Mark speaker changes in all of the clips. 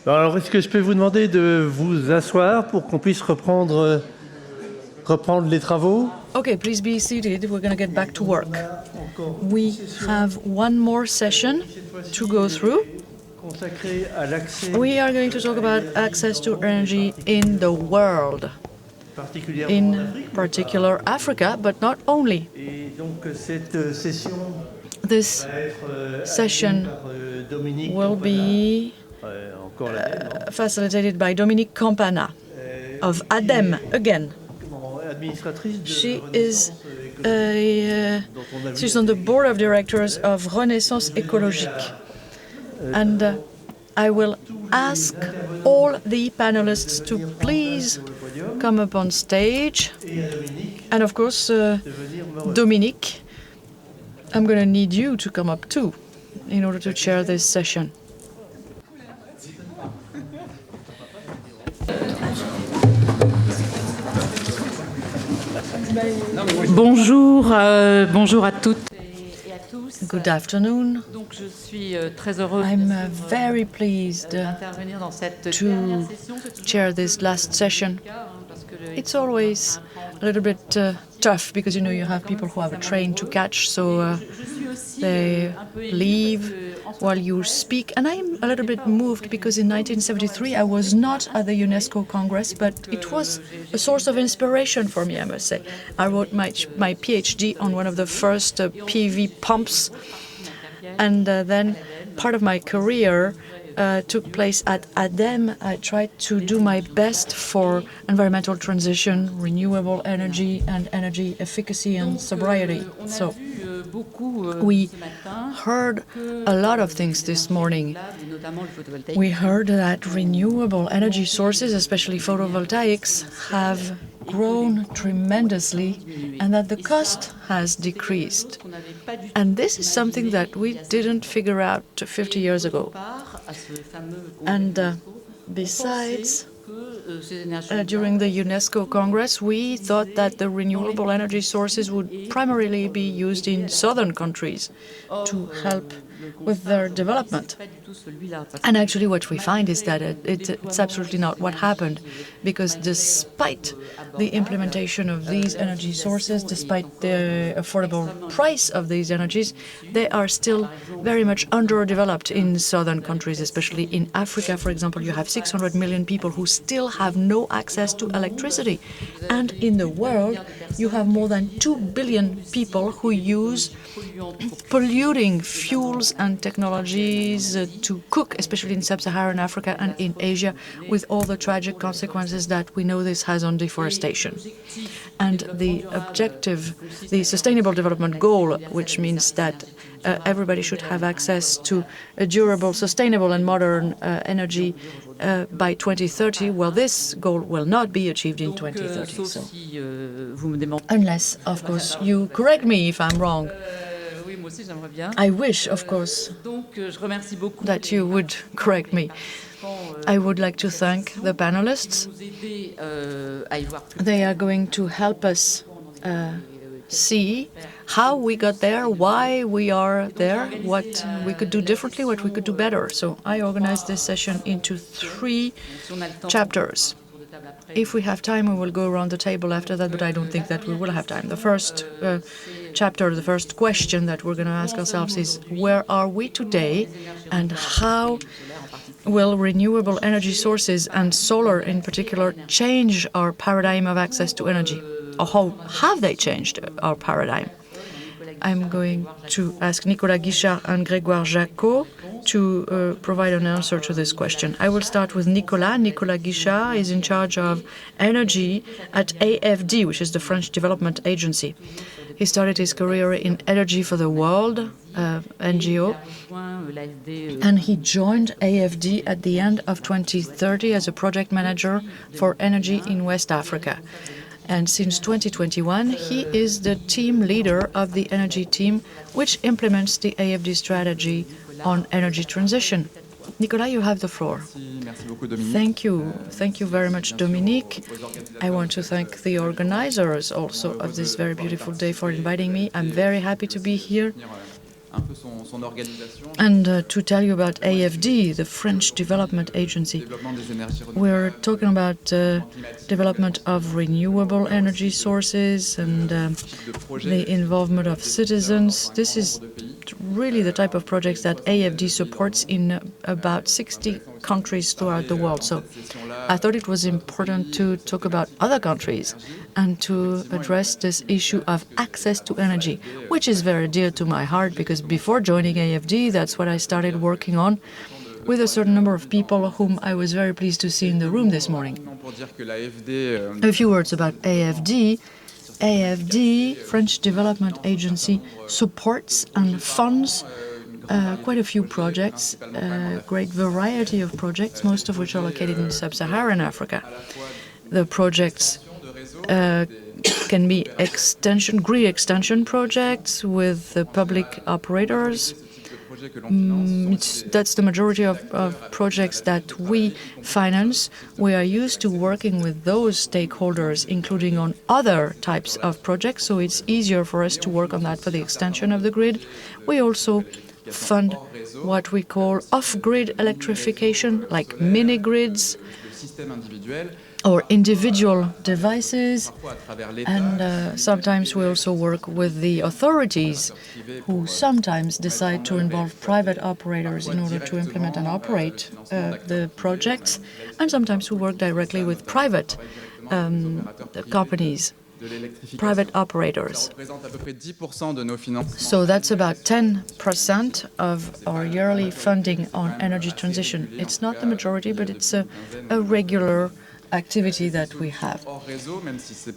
Speaker 1: Alors, est-ce que je peux vous demander de vous asseoir pour qu'on puisse reprendre les travaux?
Speaker 2: Okay, please be seated. We're going to get back to work. We have one more session to go through. We are going to talk about access to energy in the world, in particular Africa, but not only. This session will be facilitated by Dominique CAMPANA of ADEME again. She is she's on the board of directors of Renaissance écologique. And I will ask all the panelists to please come up on stage. And of course, Dominique, I'm going to need you to come up too in order to chair this session.
Speaker 3: Bonjour, bonjour à toutes et à tous.
Speaker 2: Good afternoon.
Speaker 3: Donc je suis très heureuse
Speaker 2: I'm very pleased
Speaker 3: d'intervenir dans cette
Speaker 2: to
Speaker 3: dernière session.
Speaker 2: chair this last session. It's always a little bit tough because you have people who have a train to catch, so they leave while you speak. And I'm a little bit moved because in 1973 I was not at the UNESCO Congress, but it was a source of inspiration for me, I must say. I wrote my PhD on one of the first PV pumps, and then part of my career took place at ADEME. I tried to do my best for environmental transition, renewable energy, and energy efficacy and sobriety. So we heard a lot of things this morning. We heard that renewable energy sources, especially photovoltaics, have grown tremendously and that the cost has decreased. And this is something that we didn't figure out 50 years ago. And besides, during the UNESCO Congress, we thought that the renewable energy sources would primarily be used in southern countries to help with their development. And actually what we find is that it's absolutely not what happened, because despite the implementation of these energy sources, despite the affordable price of these energies, they are still very much underdeveloped in southern countries, especially in Africa. For example, you have 600 million people who still have no access to electricity. And in the world, you have more than 2 billion people who use polluting fuels and technologies to cook, especially in sub-Saharan Africa and in Asia, with all the tragic consequences that we know this has on deforestation. And the objective, the Sustainable Development Goal, which means that everybody should have access to a durable, sustainable and modern energy by 2030, well, this goal will not be achieved in 2030. So. Unless, of course, you correct me if I'm wrong. I wish, of course, that you would correct me. I would like to thank the panelists. They are going to help us see how we got there, why we are there, what we could do differently, what we could do better. So I organized this session into 3 chapters. If we have time, we will go around the table after that, but I don't think that we will have time. The first chapter, the first question that we're going to ask ourselves is, where are we today, and how will renewable energy sources, and solar in particular, change our paradigm of access to energy? Or how have they changed our paradigm? I'm going to ask Nicolas Guichard and Grégoire JACQUES to provide an answer to this question. I will start with Nicolas. Nicolas Guichard is in charge of energy at AFD, which is the French Development Agency. He started his career in Energy for the World, NGO, and he joined AFD at the end of 2030 as a project manager for energy in West Africa. And since 2021, he is the team leader of the energy team, which implements the AFD strategy on energy transition. Nicolas, you have the floor. Thank you. Thank you very much, Dominique. I want to thank the organizers also of this very beautiful day for inviting me. I'm very happy to be here. And to tell you about AFD, the French Development Agency, we're talking about development of renewable energy sources and the involvement of citizens. This is really the type of projects that AFD supports in about 60 countries throughout the world. So I thought it was important to talk about other countries and to address this issue of access to energy, which is very dear to my heart, because before joining AFD, that's what I started working on with a certain number of people whom I was very pleased to see in the room this morning. A few words about AFD. AFD, French Development Agency, supports and funds quite a few projects, a great variety of projects, most of which are located in sub-Saharan Africa. The projects can be grid extension projects with the public operators. That's the majority of projects that we finance. We are used to working with those stakeholders, including on other types of projects, so it's easier for us to work on that for the extension of the grid. We also fund what we call off-grid electrification, like mini-grids or individual devices, and sometimes we also work with the authorities, who sometimes decide to involve private operators in order to implement and operate the projects, and sometimes we work directly with private companies, private operators. So that's about 10% of our yearly funding on energy transition. It's not the majority, but it's a regular activity that we have.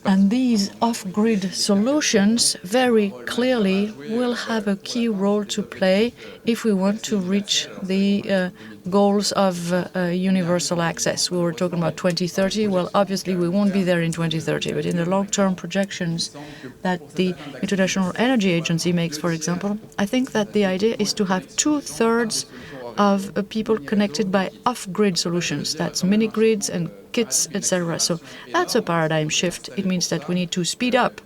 Speaker 2: And these off-grid solutions very clearly will have a key role to play if we want to reach the goals of universal access. We were talking about 2030. Well, obviously we won't be there in 2030, but in the long-term projections that the International Energy Agency makes, for example, I think that the idea is to have 2/3 of people connected by off-grid solutions. That's mini-grids and kits, etc. So that's a paradigm shift. It means that we need to speed up,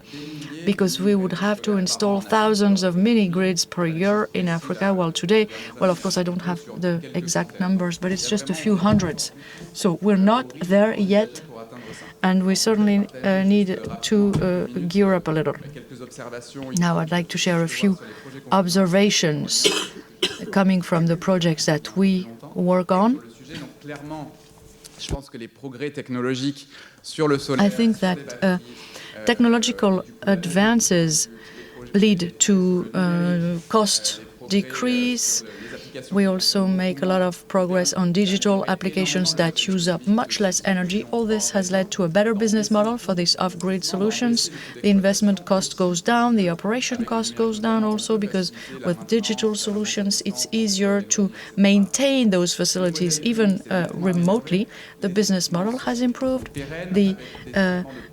Speaker 2: because we would have to install thousands of mini-grids per year in Africa, while today, well, of course, I don't have the exact numbers, but it's just a few hundreds. So we're not there yet, and we certainly need to gear up a little. Now I'd like to share a few observations coming from the projects that we work on. I think that technological advances lead to cost decrease. We also make a lot of progress on digital applications that use up much less energy. All this has led to a better business model for these off-grid solutions. The investment cost goes down, the operation cost goes down also, because with digital solutions it's easier to maintain those facilities even remotely. The business model has improved. The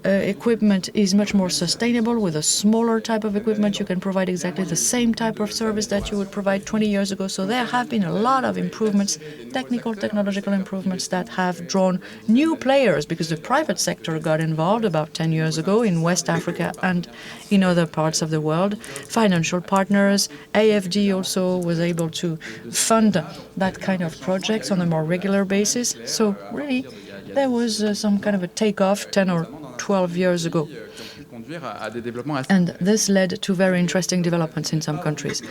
Speaker 2: equipment is much more sustainable. With a smaller type of equipment you can provide exactly the same type of service that you would provide 20 years ago. So there have been a lot of improvements, technological improvements, that have drawn new players, because the private sector got involved about 10 years ago in West Africa and in other parts of the world. Financial partners, AFD also was able to fund that kind of projects on a more regular basis. So really, there was some kind of a takeoff 10 or 12 years ago. And this led to very interesting developments in some countries.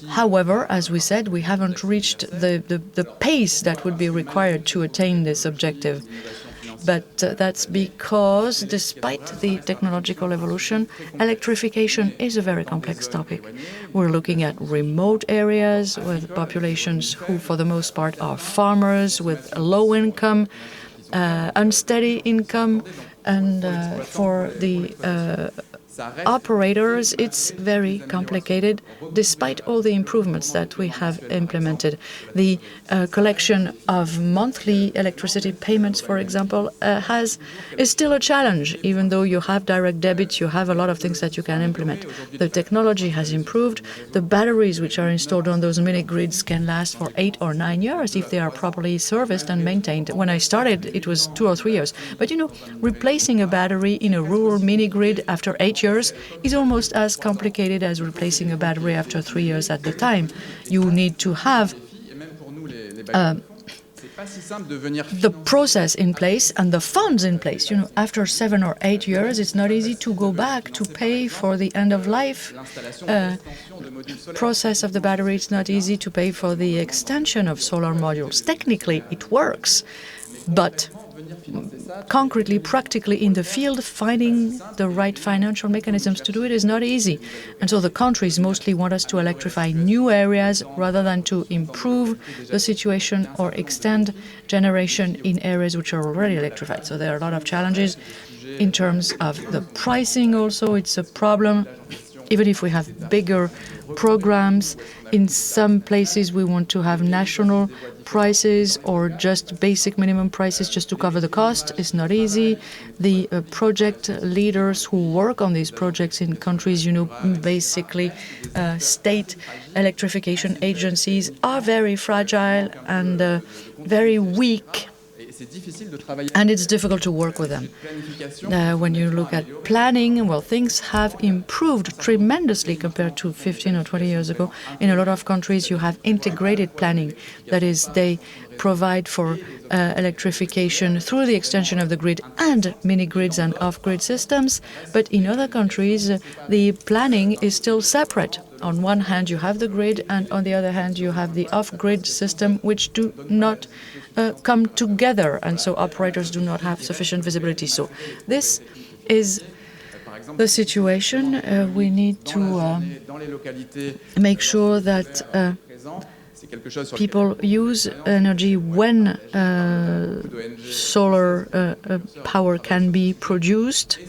Speaker 2: However, as we said, we haven't reached the pace that would be required to attain this objective. But that's because, despite the technological evolution, electrification is a very complex topic. We're looking at remote areas with populations who, for the most part, are farmers with low income, unsteady income, and for the operators, it's very complicated, despite all the improvements that we have implemented. The collection of monthly electricity payments, for example, is still a challenge. Even though you have direct debits, you have a lot of things that you can implement. The technology has improved. The batteries which are installed on those mini-grids can last for 8 or 9 years if they are properly serviced and maintained. When I started, it was 2 or 3 years. But, you know, replacing a battery in a rural mini-grid after 8 years years is almost as complicated as replacing a battery after 3 years at the time. You need to have the process in place and the funds in place. You know, after 7 or 8 years, it's not easy to go back to pay for the end-of-life process of the battery. It's not easy to pay for the extension of solar modules. Technically, it works, but concretely, practically in the field, finding the right financial mechanisms to do it is not easy. And so the countries mostly want us to electrify new areas rather than to improve the situation or extend generation in areas which are already electrified. So there are a lot of challenges in terms of the pricing also. It's a problem. Even if we have bigger programs, in some places we want to have national prices or just basic minimum prices just to cover the cost. It's not easy. The project leaders who work on these projects in countries, you know, basically state electrification agencies are very fragile and very weak. And it's difficult to work with them. When you look at planning, well, things have improved tremendously compared to 15 or 20 years ago. In a lot of countries, you have integrated planning. That is, they provide for electrification through the extension of the grid and mini-grids and off-grid systems. But in other countries, the planning is still separate. On one hand, you have the grid, and on the other hand, you have the off-grid system, which do not come together, and so operators do not have sufficient visibility. So this is the situation. We need to make sure that people use energy when solar power can be produced.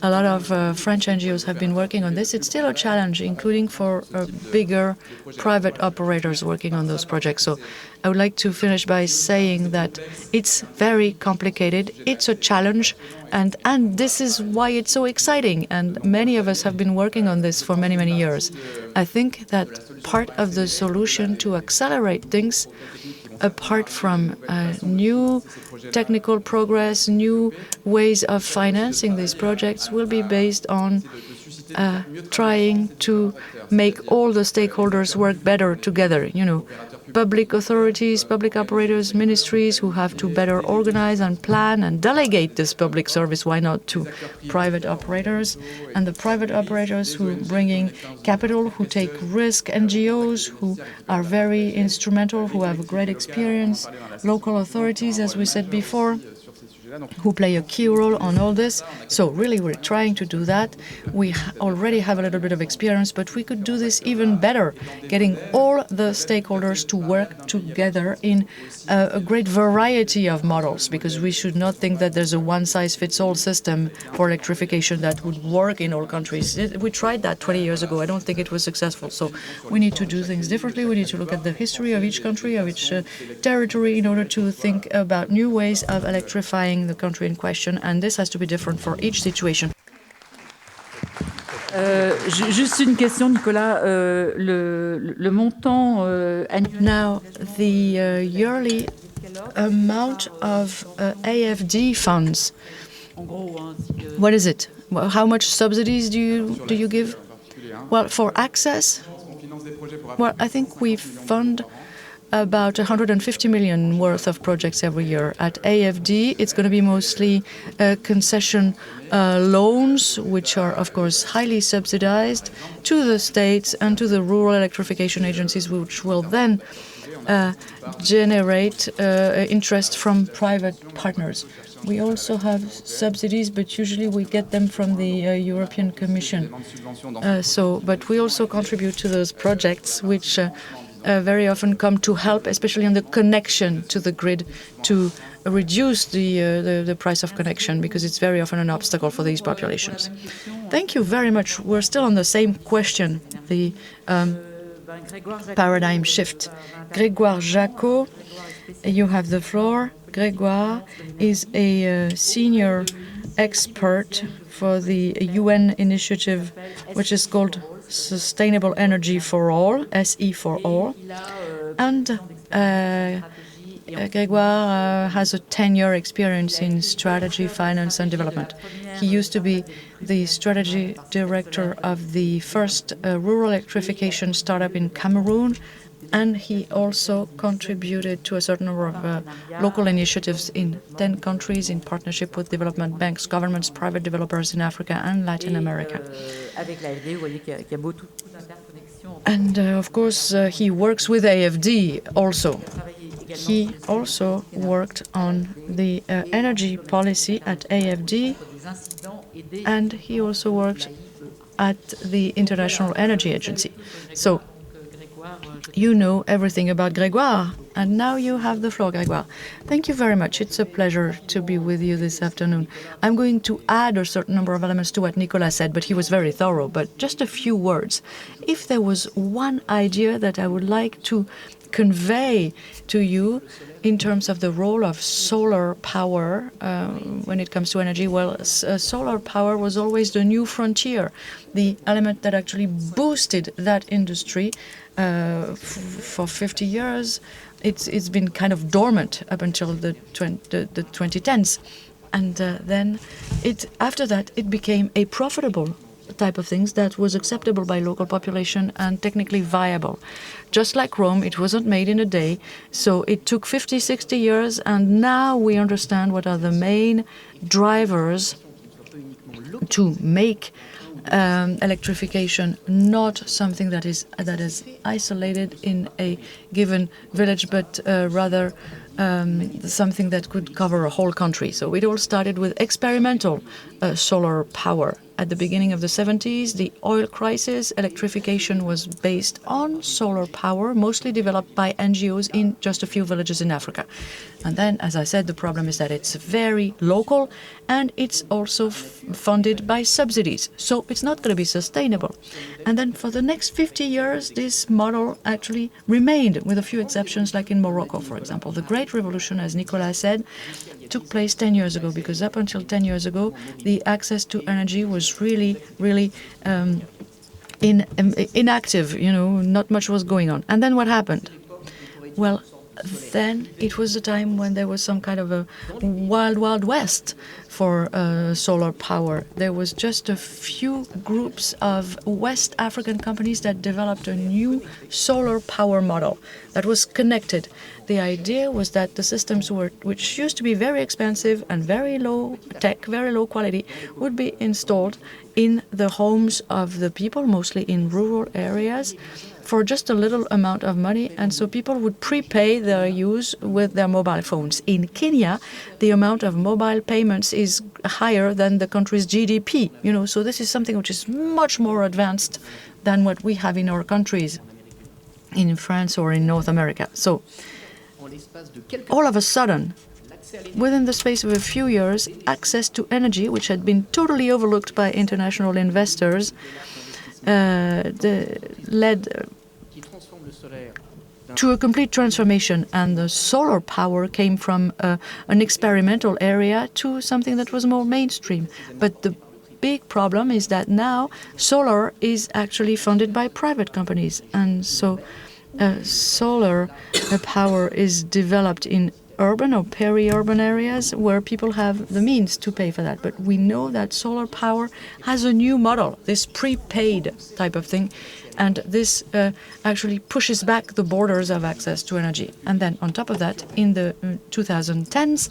Speaker 2: A lot of French NGOs have been working on this. It's still a challenge, including for bigger private operators working on those projects. So I would like to finish by saying that it's very complicated. It's a challenge, and this is why it's so exciting. And many of us have been working on this for many, many years. I think that part of the solution to accelerate things, apart from new technical progress, new ways of financing these projects, will be based on trying to make all the stakeholders work better together. You know, public authorities, public operators, ministries who have to better organize and plan and delegate this public service, why not, to private operators, and the private operators who bring in capital, who take risk, NGOs who are very instrumental, who have great experience, local authorities, as we said before, who play a key role on all this. So really, we're trying to do that. We already have a little bit of experience, but we could do this even better, getting all the stakeholders to work together in a great variety of models, because we should not think that there's a one-size-fits-all system for electrification that would work in all countries. We tried that 20 years ago. I don't think it was successful. So we need to do things differently. We need to look at the history of each country, of each territory, in order to think about new ways of electrifying the country in question, and this has to be different for each situation.
Speaker 3: Juste une question, Nicolas. Le montant annuel.
Speaker 2: Now, the yearly amount of AFD funds. What is it? How much subsidies do you give? Well, for access, well, I think we fund about 150 million worth of projects every year. At AFD, it's going to be mostly concession loans, which are, of course, highly subsidized to the states and to the rural electrification agencies, which will then generate interest from private partners. We also have subsidies, but usually we get them from the European Commission. But we also contribute to those projects, which very often come to help, especially on the connection to the grid, to reduce the price of connection, because it's very often an obstacle for these populations. Thank you very much. We're still on the same question, the paradigm shift. Grégoire JACQUES, you have the floor. Grégoire is a senior expert for the UN initiative, which is called Sustainable Energy for All, SEforAll, and Grégoire has a 10-year experience in strategy, finance, and development. He used to be the strategy director of the first rural electrification startup in Cameroon, and he also contributed to a certain number of local initiatives in 10 countries in partnership with development banks, governments, private developers in Africa and Latin America. And of course, he works with AFD also. He also worked on the energy policy at AFD, and he also worked at the International Energy Agency. So you know everything about Grégoire, and now you have the floor, Grégoire. Thank you very much. It's a pleasure to be with you this afternoon. I'm going to add a certain number of elements to what Nicolas said, but he was very thorough. But just a few words. If there was one idea that I would like to convey to you in terms of the role of solar power when it comes to energy, well, solar power was always the new frontier, the element that actually boosted that industry for 50 years. It's been kind of dormant up until the 2010s. And then after that, it became a profitable type of things that was acceptable by local population and technically viable. Just like Rome, it wasn't made in a day, so it took 50, 60 years, and now we understand what are the main drivers to make electrification not something that is isolated in a given village, but rather something that could cover a whole country. So it all started with experimental solar power. At the beginning of the 70s, the oil crisis, electrification was based on solar power, mostly developed by NGOs in just a few villages in Africa. And then, as I said, the problem is that it's very local, and it's also funded by subsidies. So it's not going to be sustainable. And then for the next 50 years, this model actually remained, with a few exceptions, like in Morocco, for example. The Great Revolution, as Nicolas said, took place 10 years ago, because up until 10 years ago, the access to energy was really inactive. Not much was going on. And then what happened? Well, then it was a time when there was some kind of a wild west for solar power. There was just a few groups of West African companies that developed a new solar power model that was connected. The idea was that the systems which used to be very expensive and very low tech, very low quality, would be installed in the homes of the people, mostly in rural areas, for just a little amount of money, and so people would prepay their use with their mobile phones. In Kenya, the amount of mobile payments is higher than the country's GDP, so this is something which is much more advanced than what we have in our countries, in France or in North America. So all of a sudden, within the space of a few years, access to energy, which had been totally overlooked by international investors, led to a complete transformation, and the solar power came from an experimental area to something that was more mainstream. But the big problem is that now solar is actually funded by private companies, and so solar power is developed in urban or peri-urban areas where people have the means to pay for that. But we know that solar power has a new model, this prepaid type of thing, and this actually pushes back the borders of access to energy. And then on top of that, in the 2010s,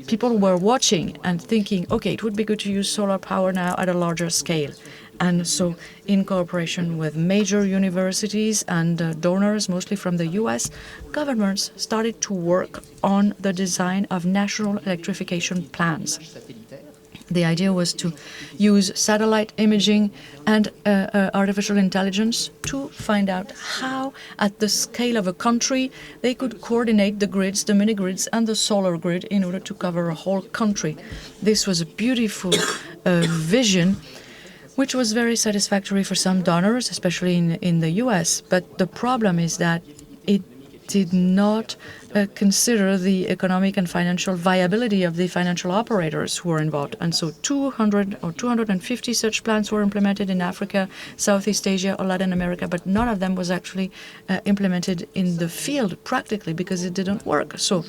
Speaker 2: people were watching and thinking, okay, it would be good to use solar power now at a larger scale. And so in cooperation with major universities and donors, mostly from the US, governments started to work on the design of national electrification plans. The idea was to use satellite imaging and artificial intelligence to find out how, at the scale of a country, they could coordinate the grids, the mini-grids, and the solar grid in order to cover a whole country. This was a beautiful vision, which was very satisfactory for some donors, especially in the US. But the problem is that it did not consider the economic and financial viability of the financial operators who were involved. And so 200 or 250 such plans were implemented in Africa, Southeast Asia, or Latin America, but none of them was actually implemented in the field practically because it didn't work. So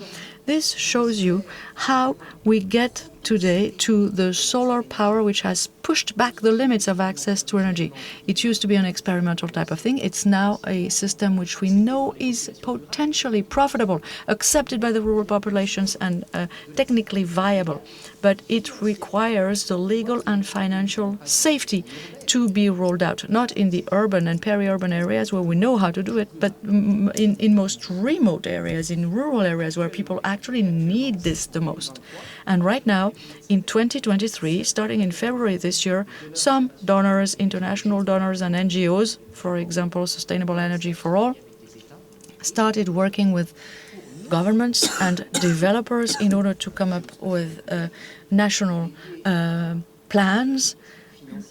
Speaker 2: this shows you how we get today to the solar power, which has pushed back the limits of access to energy. It used to be an experimental type of thing. It's now a system which we know is potentially profitable, accepted by the rural populations, and technically viable. But it requires the legal and financial safety to be rolled out, not in the urban and peri-urban areas where we know how to do it, but in most remote areas, in rural areas where people actually need this the most. And right now, in 2023, starting in February this year, some donors, international donors and NGOs, for example, Sustainable Energy for All, started working with governments and developers in order to come up with national plans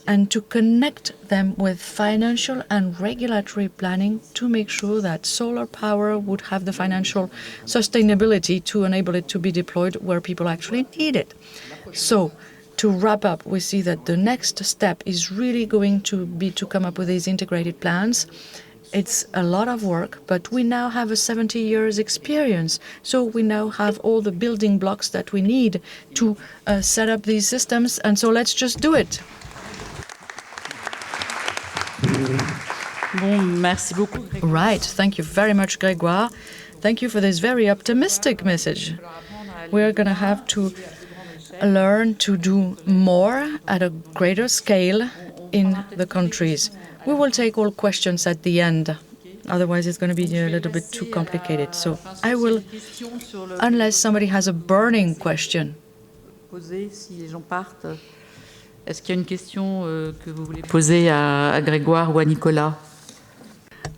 Speaker 2: and to connect them with financial and regulatory planning to make sure that solar power would have the financial sustainability to enable it to be deployed where people actually need it. So, to wrap up, we see that the next step is really going to be to come up with these integrated plans. It's a lot of work, but we now have a 70 years experience. So we now have all the building blocks that we need to set up these systems. And so let's just do it. Right. Thank you very much, Grégoire. Thank you for this very optimistic message. We're going to have to learn to do more at a greater scale in the countries. We will take all questions at the end. Otherwise, it's going to be a little bit too complicated. So I will, unless somebody has a burning question.
Speaker 3: Est-ce qu'il y a une question que vous voulez poser à Grégoire ou à Nicolas?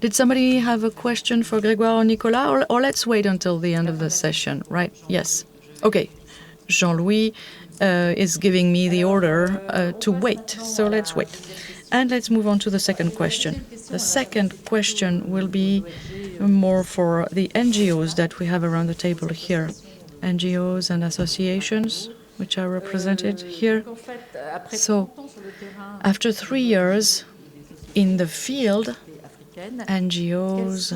Speaker 2: Did somebody have a question for Grégoire or Nicolas? Or let's wait until the end of the session, right? Yes. Okay. Jean-Louis is giving me the order to wait. So let's wait. And let's move on to the second question. The second question will be more for the NGOs that we have around the table here. NGOs and associations which are represented here. So, after 3 years in the field, NGOs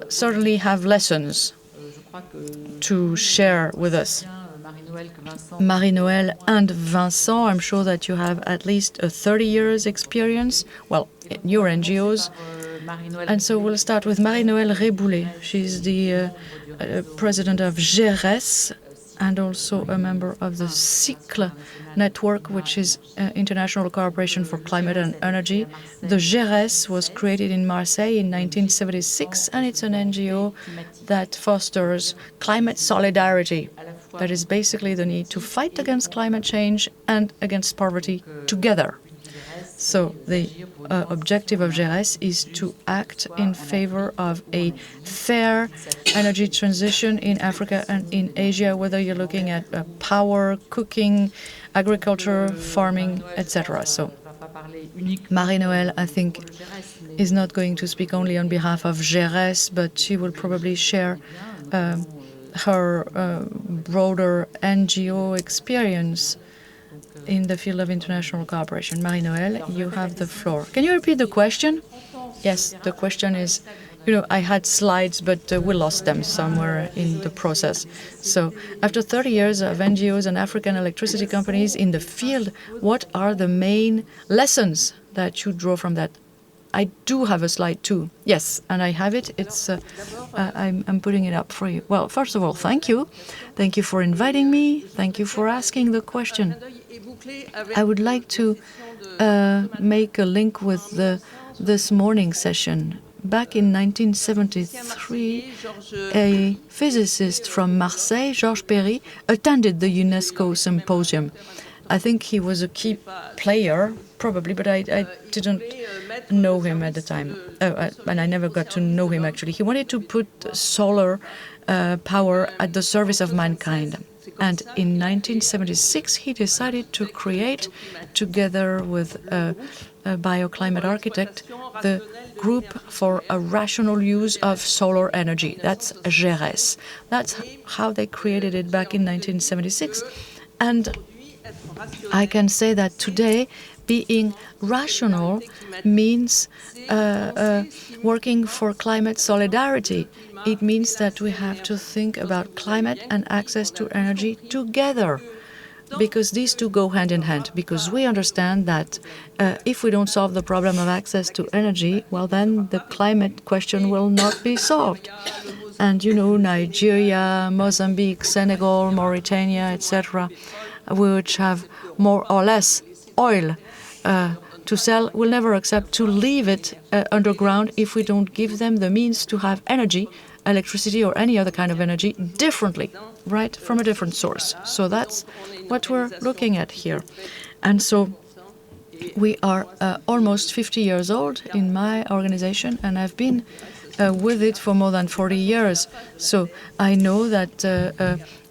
Speaker 2: certainly have lessons to share with us. Marie-Noëlle and Vincent, I'm sure that you have at least a 30 years experience, well, in your NGOs. And so we'll start with Marie-Noëlle REBOULET. She's the president of GERES and also a member of the CICLE network, which is International Cooperation for Climate and Energy. The GERES was created in Marseille in 1976, and it's an NGO that fosters climate solidarity. That is basically the need to fight against climate change and against poverty together. So the objective of GERES is to act in favor of a fair energy transition in Africa and in Asia, whether you're looking at power, cooking, agriculture, farming, etc. So Marie-Noëlle, I think, is not going to speak only on behalf of GERES, but she will probably share her broader NGO experience in the field of international cooperation. Marie-Noëlle, you have the floor. Can you repeat the question? Yes, the question is, I had slides, but we lost them somewhere in the process. So after 30 years of NGOs and African electricity companies in the field, what are the main lessons that you draw from that? I do have a slide too. Yes, and I have it. It's I'm putting it up for you. Well, first of all, thank you. Thank you for inviting me. Thank you for asking the question. I would like to make a link with this morning session. Back in 1973, a physicist from Marseille, Georges Perry, attended the UNESCO symposium. I think he was a key player, probably, but I didn't know him at the time. And I never got to know him, actually. He wanted to put solar power at the service of mankind. And in 1976, he decided to create, together with a bioclimate architect, the Group for a Rational Use of Solar Energy. That's GERES. That's how they created it back in 1976. And I can say that today, being rational means working for climate solidarity. It means that we have to think about climate and access to energy together, because these two go hand in hand, because we understand that if we don't solve the problem of access to energy, well, then the climate question will not be solved. And, you know, Nigeria, Mozambique, Senegal, Mauritania, etc., which have more or less oil to sell, will never accept to leave it underground if we don't give them the means to have energy, electricity or any other kind of energy differently, right, from a different source. So that's what we're looking at here. And so we are almost 50 years old in my organization, and I've been with it for more than 40 years. So I know that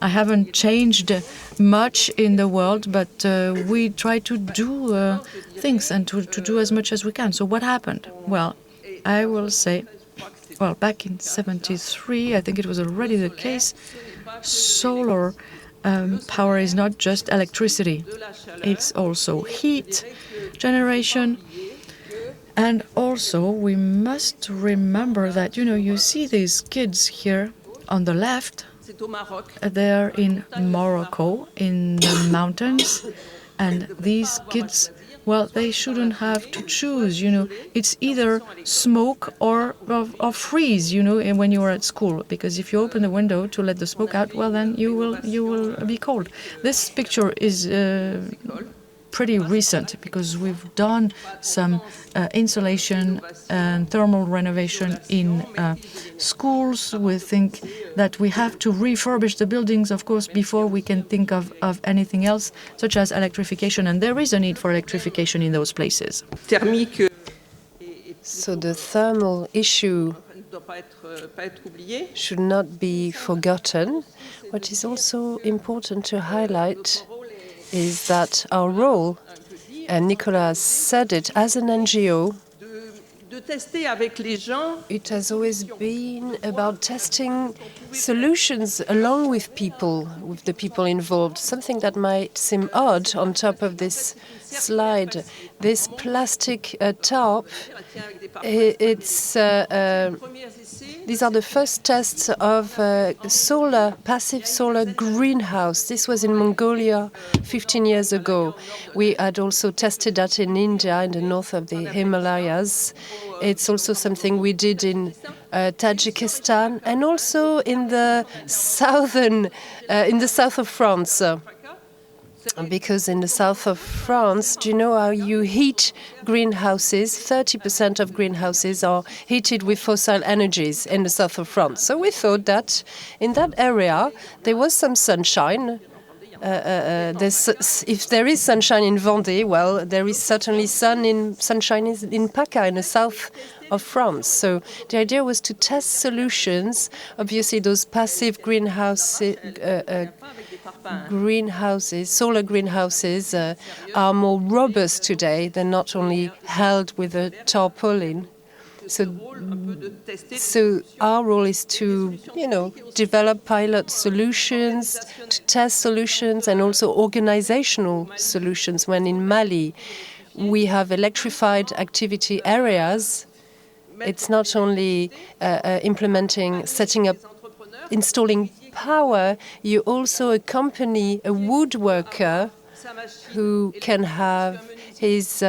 Speaker 2: I haven't changed much in the world, but we try to do things and to do as much as we can. So what happened? Well, I will say, well, back in 73, I think it was already the case, solar power is not just electricity. It's also heat generation. And also, we must remember that, you know, you see these kids here on the left. They're in Morocco, in the mountains. And these kids, well, they shouldn't have to choose, you know. It's either smoke or freeze, you know, when you are at school. Because if you open the window to let the smoke out, well, then you will be cold. This picture is pretty recent, because we've done some insulation and thermal renovation in schools. We think that we have to refurbish the buildings, of course, before we can think of anything else, such as electrification. And there is a need for electrification in those places.
Speaker 4: So the thermal issue should not be forgotten. What is also important to highlight is that our role, and Nicolas said it, as an NGO, it has always been about testing solutions along with the people involved. Something that might seem odd on top of this slide. This plastic tarp, these are the first tests of passive solar greenhouse. This was in Mongolia 15 years ago. We had also tested that in India, in the north of the Himalayas. It's also something we did in Tajikistan and also in the south of France. Because in the south of France, do you know how you heat greenhouses? 30% of greenhouses are heated with fossil energies in the south of France. So we thought that in that area there was some sunshine. If there is sunshine in Vendée, well, there is certainly sunshine in PACA, in the south of France. So the idea was to test solutions. Obviously, those passive greenhouses, solar greenhouses, are more robust today. They're not only held with a tarpaulin. So our role is to, develop pilot solutions, to test solutions, and also organizational solutions. When in Mali we have electrified activity areas, it's not only installing power, you also accompany a woodworker who can have his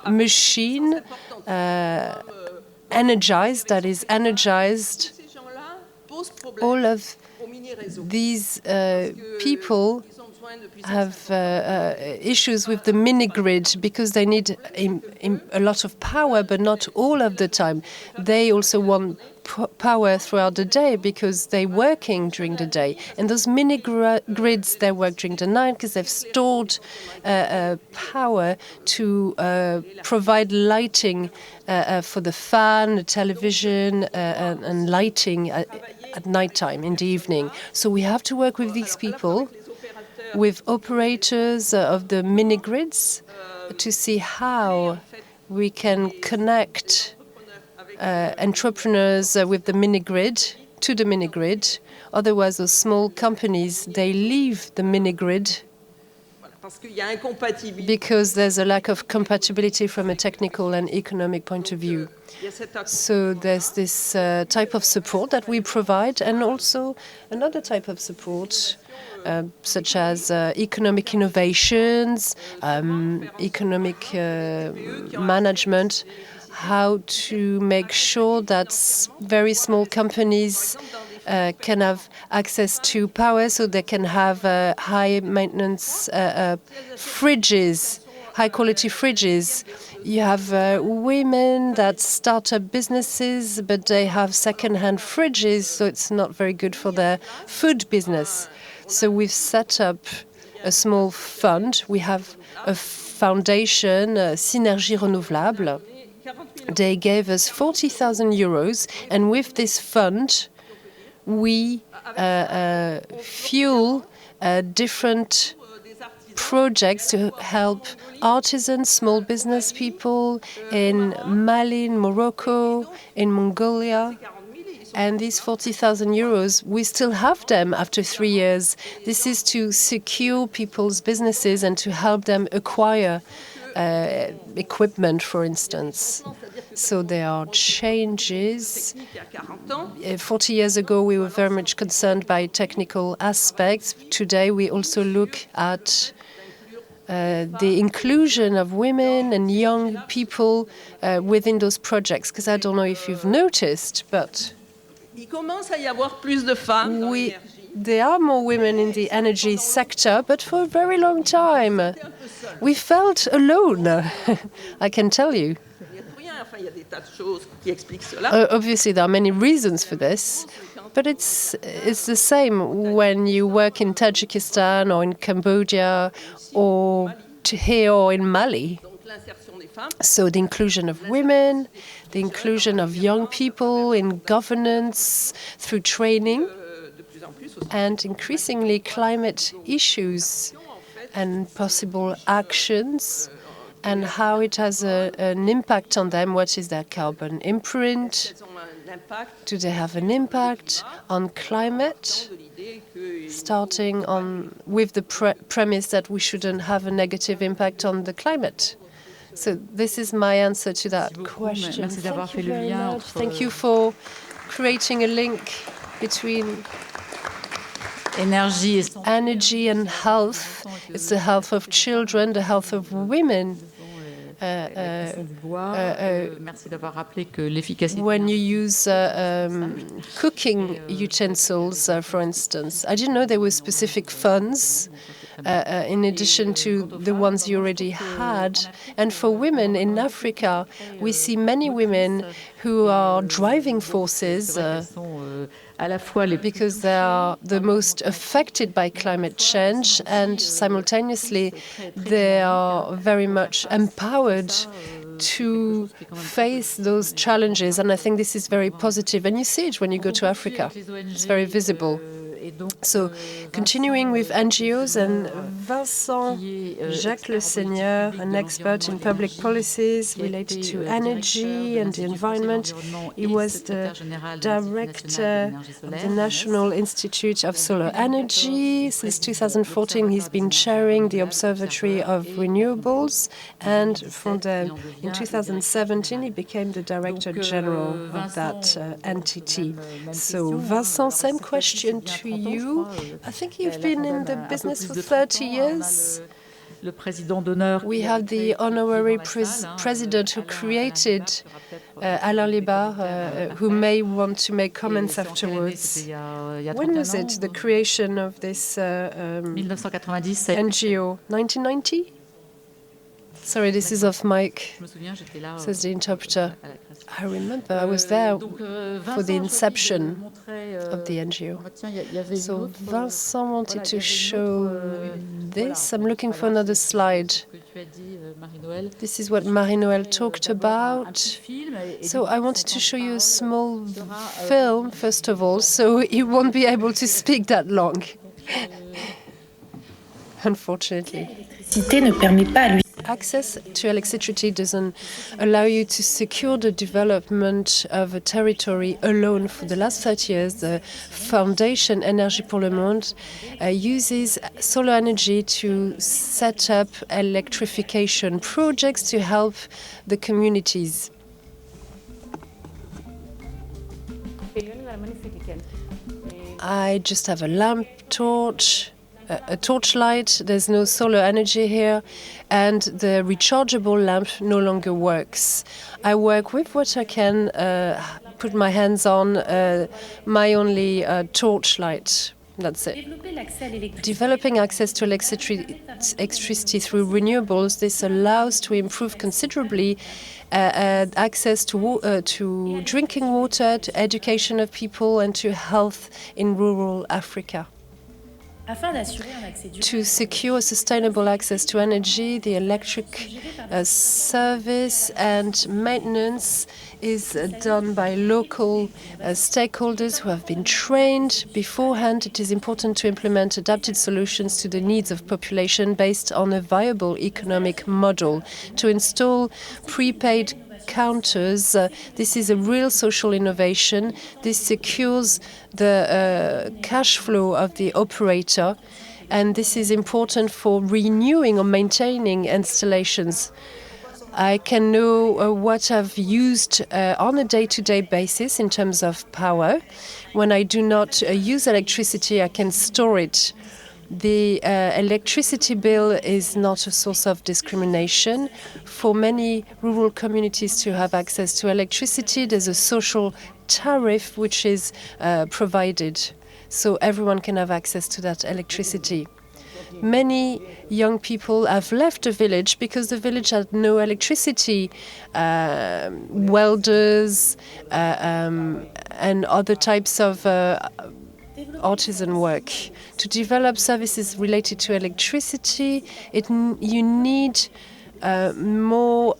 Speaker 4: machine energized, that is energized. All of these people have issues with the mini-grid because they need a lot of power, but not all of the time. They also want power throughout the day because they're working during the day. And those mini-grids, they work during the night because they've stored power to provide lighting for the fan, the television, and lighting at nighttime, in the evening. So we have to work with these people, with operators of the mini-grids, to see how we can connect entrepreneurs with the mini-grid, to the mini-grid. Otherwise, those small companies, they leave the mini-grid because there's a lack of compatibility from a technical and economic point of view. So there's this type of support that we provide, and also another type of support, such as economic innovations, economic management, how to make sure that very small companies can have access to power, so they can have high maintenance fridges, high quality fridges. You have women that start up businesses, but they have second-hand fridges, so it's not very good for their food business. So we've set up a small fund. We have a foundation, Synergie Renouvelable. They gave us 40,000 euros, and with this fund, we fuel different projects to help artisans, small business people in Mali, in Morocco, in Mongolia. And these 40,000 euros, we still have them after 3 years. This is to secure people's businesses and to help them acquire equipment, for instance. So there are changes. 40 years ago, we were very much concerned by technical aspects. Today, we also look at the inclusion of women and young people within those projects. Because I don't know if you've noticed, but there are more women in the energy sector, but for a very long time. We felt alone, I can tell you. Obviously, there are many reasons for this, but it's the same when you work in Tajikistan or in Cambodia or here or in Mali. So the inclusion of women, the inclusion of young people in governance through training, and increasingly climate issues and possible actions, and how it has an impact on them. What is their carbon imprint? Do they have an impact on climate? Starting with the premise that we shouldn't have a negative impact on the climate. So this is my answer to that question. Thank you very much. Thank you for creating a link between energy and health. It's the health of children, the health of women. When you use cooking utensils, for instance, I didn't know there were specific funds in addition to the ones you already had. And for women in Africa, we see many women who are driving forces because they are the most affected by climate change, and simultaneously they are very much empowered to face those challenges. And I think this is very positive. And you see it when you go to Africa. It's very visible. So, continuing with NGOs, and Vincent Jacques, an expert in public policies related to energy and the environment. He was the director of the National Institute of Solar Energy. Since 2014, he's been chairing the Observatory of Renewables, and in 2017, he became the Director General of that entity. So, Vincent, same question to you. I think you've been in the business for 30 years. We have the honorary president who created Alain Libar, who may want to make comments afterwards. When was it, the creation of this NGO? 1990? Sorry, this is off mic, says the interpreter. I remember I was there for the inception of the NGO. So Vincent wanted to show this. I'm looking for another slide. This is what Marie-Noëlle talked about. So I wanted to show you a small film, first of all, so he won't be able to speak that long, unfortunately. access to electricity doesn't allow you to secure the development of a territory alone. For the last 30 years, the Fondation Énergie pour le Monde uses solar energy to set up electrification projects to help the communities. I just have a lamp torch, a torchlight. There's no solar energy here, and the rechargeable lamp no longer works. I work with what I can put my hands on, my only torchlight. That's it. Developing access to electricity through renewables, this allows to improve considerably access to drinking water, to education of people, and to health in rural Africa. To secure sustainable access to energy, the electric service and maintenance is done by local stakeholders who have been trained beforehand. It is important to implement adapted solutions to the needs of population based on a viable economic model. To install prepaid counters, this is a real social innovation. This secures the cash flow of the operator, and this is important for renewing or maintaining installations. I can know what I've used on a day-to-day basis in terms of power. When I do not use electricity, I can store it. The electricity bill is not a source of discrimination. For many rural communities to have access to electricity, there's a social tariff which is provided, so everyone can have access to that electricity. Many young people have left the village because the village had no electricity. Welders and other types of artisan work. To develop services related to electricity, you need more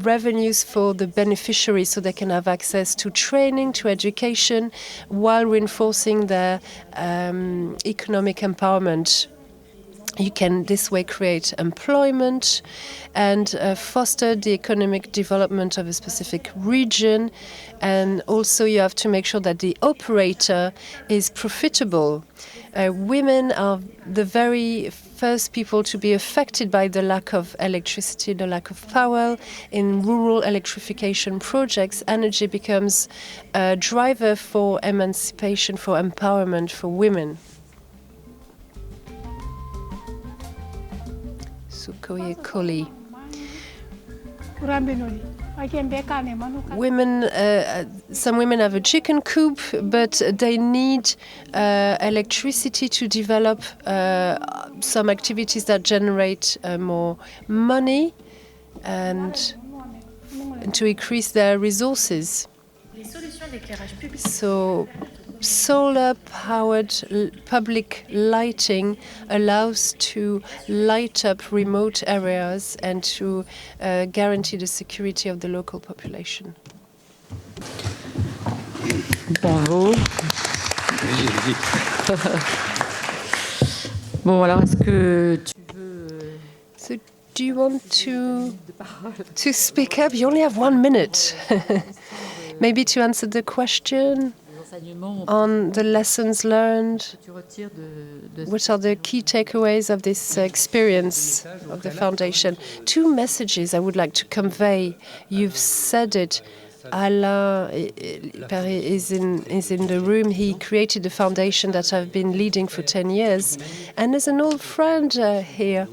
Speaker 4: revenues for the beneficiaries so they can have access to training, to education, while reinforcing their economic empowerment. You can this way create employment and foster the economic development of a specific region. And also you have to make sure that the operator is profitable. Women are the very first people to be affected by the lack of electricity, the lack of power. In rural electrification projects, energy becomes a driver for emancipation, for empowerment for women. Women, some women have a chicken coop, but they need electricity to develop some activities that generate more money and to increase their resources. So solar-powered public lighting allows to light up remote areas and to guarantee the security of the local population.
Speaker 3: Bravo. Bon, alors est-ce que tu veux...
Speaker 4: So, do you want to speak up? You only have 1 minute. Maybe to answer the question on the lessons learned. What are the key takeaways of this experience of the Foundation? 2 messages I would like to convey. You've said it. Alain is in the room. He created the foundation that I've been leading for 10 years. And there's an old friend here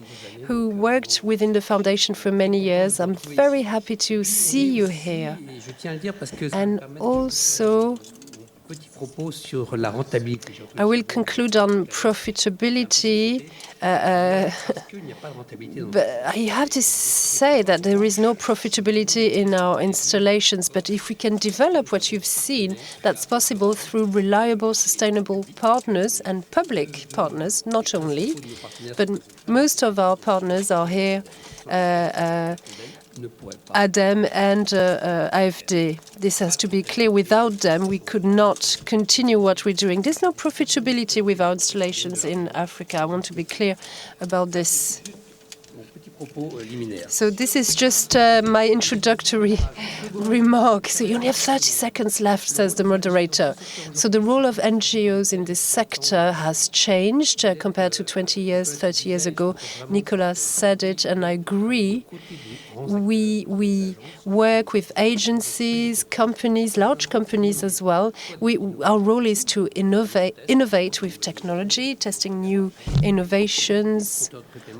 Speaker 4: who worked within the foundation for many years. I'm very happy to see you here. And also, I will conclude on profitability. But I have to say that there is no profitability in our installations. But if we can develop what you've seen, that's possible through reliable, sustainable partners and public partners, not only. But most of our partners are here. ADEME and IFDD. This has to be clear. Without them, we could not continue what we're doing. There's no profitability with our installations in Africa. I want to be clear about this. So this is just my introductory remark. So you only have 30 seconds left, says the moderator. So the role of NGOs in this sector has changed compared to 20 years, 30 years ago. Nicolas said it, and I agree. We work with agencies, companies, large companies as well. Our role is to innovate with technology, testing new innovations,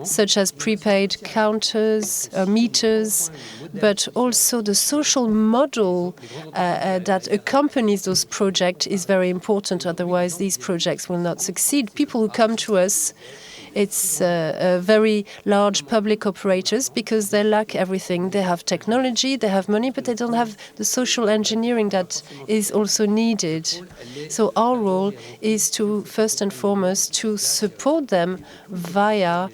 Speaker 4: such as prepaid counters, meters, but also the social model that accompanies those projects is very important. Otherwise, these projects will not succeed. People who come to us, it's very large public operators because they lack everything. They have technology, they have money, but they don't have the social engineering that is also needed. So our role is to, first and foremost, to support them via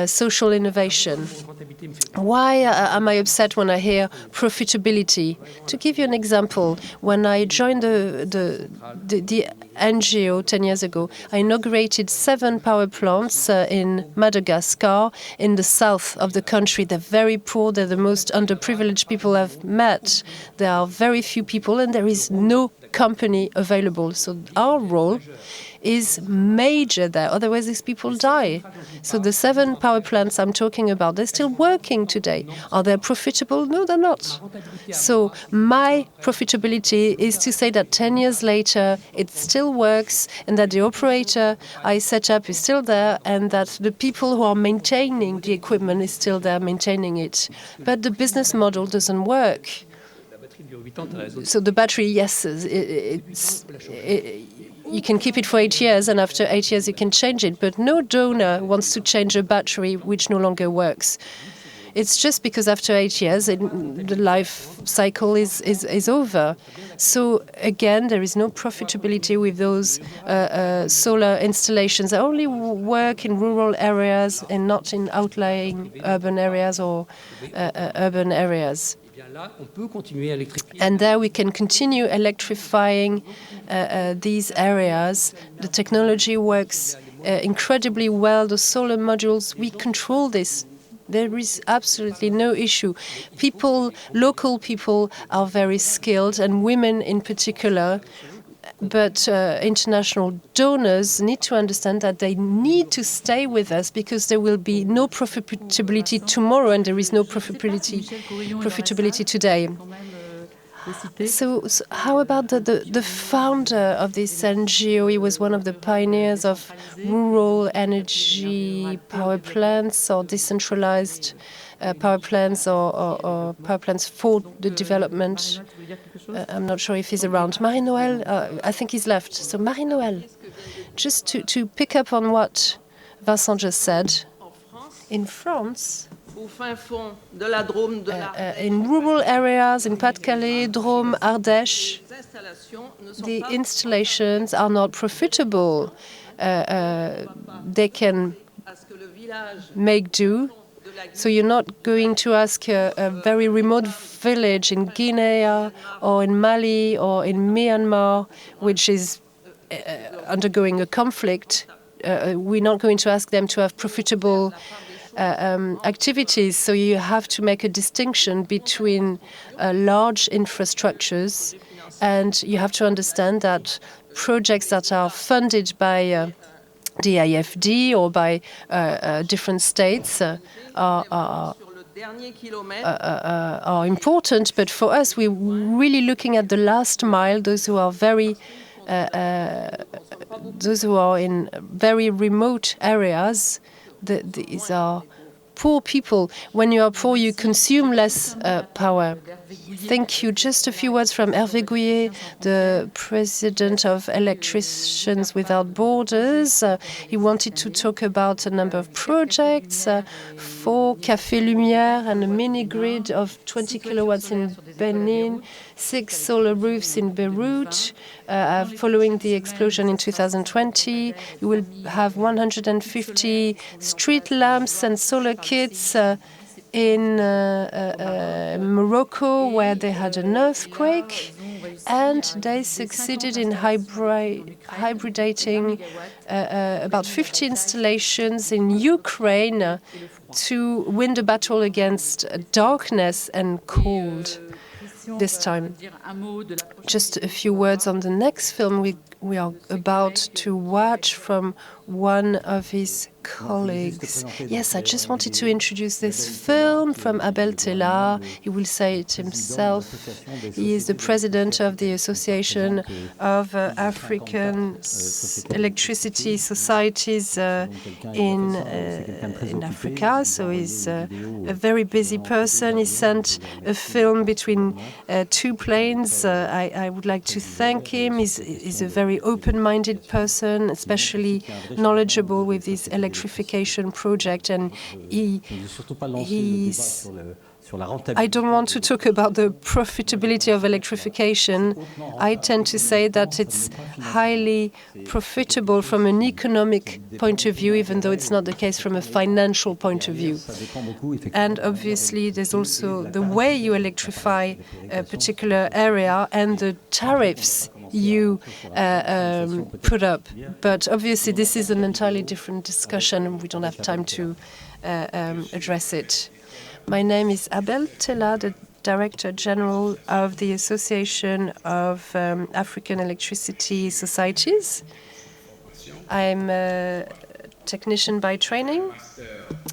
Speaker 4: social innovation. Why am I upset when I hear profitability? To give you an example, when I joined the NGO 10 years ago, I inaugurated 7 power plants in Madagascar, in the south of the country. They're very poor. They're the most underprivileged people I've met. There are very few people, and there is no company available. So our role is major there. Otherwise, these people die. So the 7 power plants I'm talking about, they're still working today. Are they profitable? No, they're not. So my profitability is to say that 10 years later, it still works, and that the operator I set up is still there, and that the people who are maintaining the equipment is still there maintaining it. But the business model doesn't work. So the battery, yes, you can keep it for 8 years, and after 8 years you can change it. But no donor wants to change a battery which no longer works. It's just because after 8 years, the life cycle is over. So again, there is no profitability with those solar installations. They only work in rural areas and not in outlying urban areas or urban areas. And there we can continue electrifying these areas. The technology works incredibly well. The solar modules, we control this. There is absolutely no issue. Local people are very skilled, and women in particular. But international donors need to understand that they need to stay with us because there will be no profitability tomorrow, and there is no profitability today. So how about the founder of this NGO? He was one of the pioneers of rural energy power plants or decentralized power plants or power plants for the development. I'm not sure if he's around. Noëlle, I think he's left. So Noëlle, just to pick up on what Vincent just said, in France, in rural areas, in Pas-de-Calais, Drôme, Ardèche, the installations are not profitable. They can make do. So you're not going to ask a very remote village in Guinea or in Mali or in Myanmar, which is undergoing a conflict. We're not going to ask them to have profitable activities. So you have to make a distinction between large infrastructures, and you have to understand that projects that are funded by the IFD or by different states are important. But for us, we're really looking at the last mile, those who are in very remote areas. These are poor people. When you are poor, you consume less power. Thank you. Just a few words from Hervé Gouillet, the president of Electricians Without Borders. He wanted to talk about a number of projects, 4 Café Lumière and a mini grid of 20 kilowatts in Benin, 6 solar roofs in Beirut. Following the explosion in 2020, you will have 150 street lamps and solar kits in Morocco, where they had an earthquake. and they succeeded in hybridating about 50 installations in Ukraine to win the battle against darkness and cold this time. Just a few words on the next film we are about to watch from one of his colleagues. Yes, I just wanted to introduce this film from Abel TELLA. He will say it himself. He is the president of the Association of African Electricity Societies in Africa. So he's a very busy person. He sent a film between two planes. I would like to thank him. He's a very open-minded person, especially knowledgeable with this electrification project, and I don't want to talk about the profitability of electrification. I tend to say that it's highly profitable from an economic point of view, even though it's not the case from a financial point of view. And obviously, there's also the way you electrify a particular area and the tariffs you put up. But obviously, this is an entirely different discussion, and we don't have time to address it. My name is Abel TELLA, the Director General of the Association of African Electricity Societies. I'm a technician by training.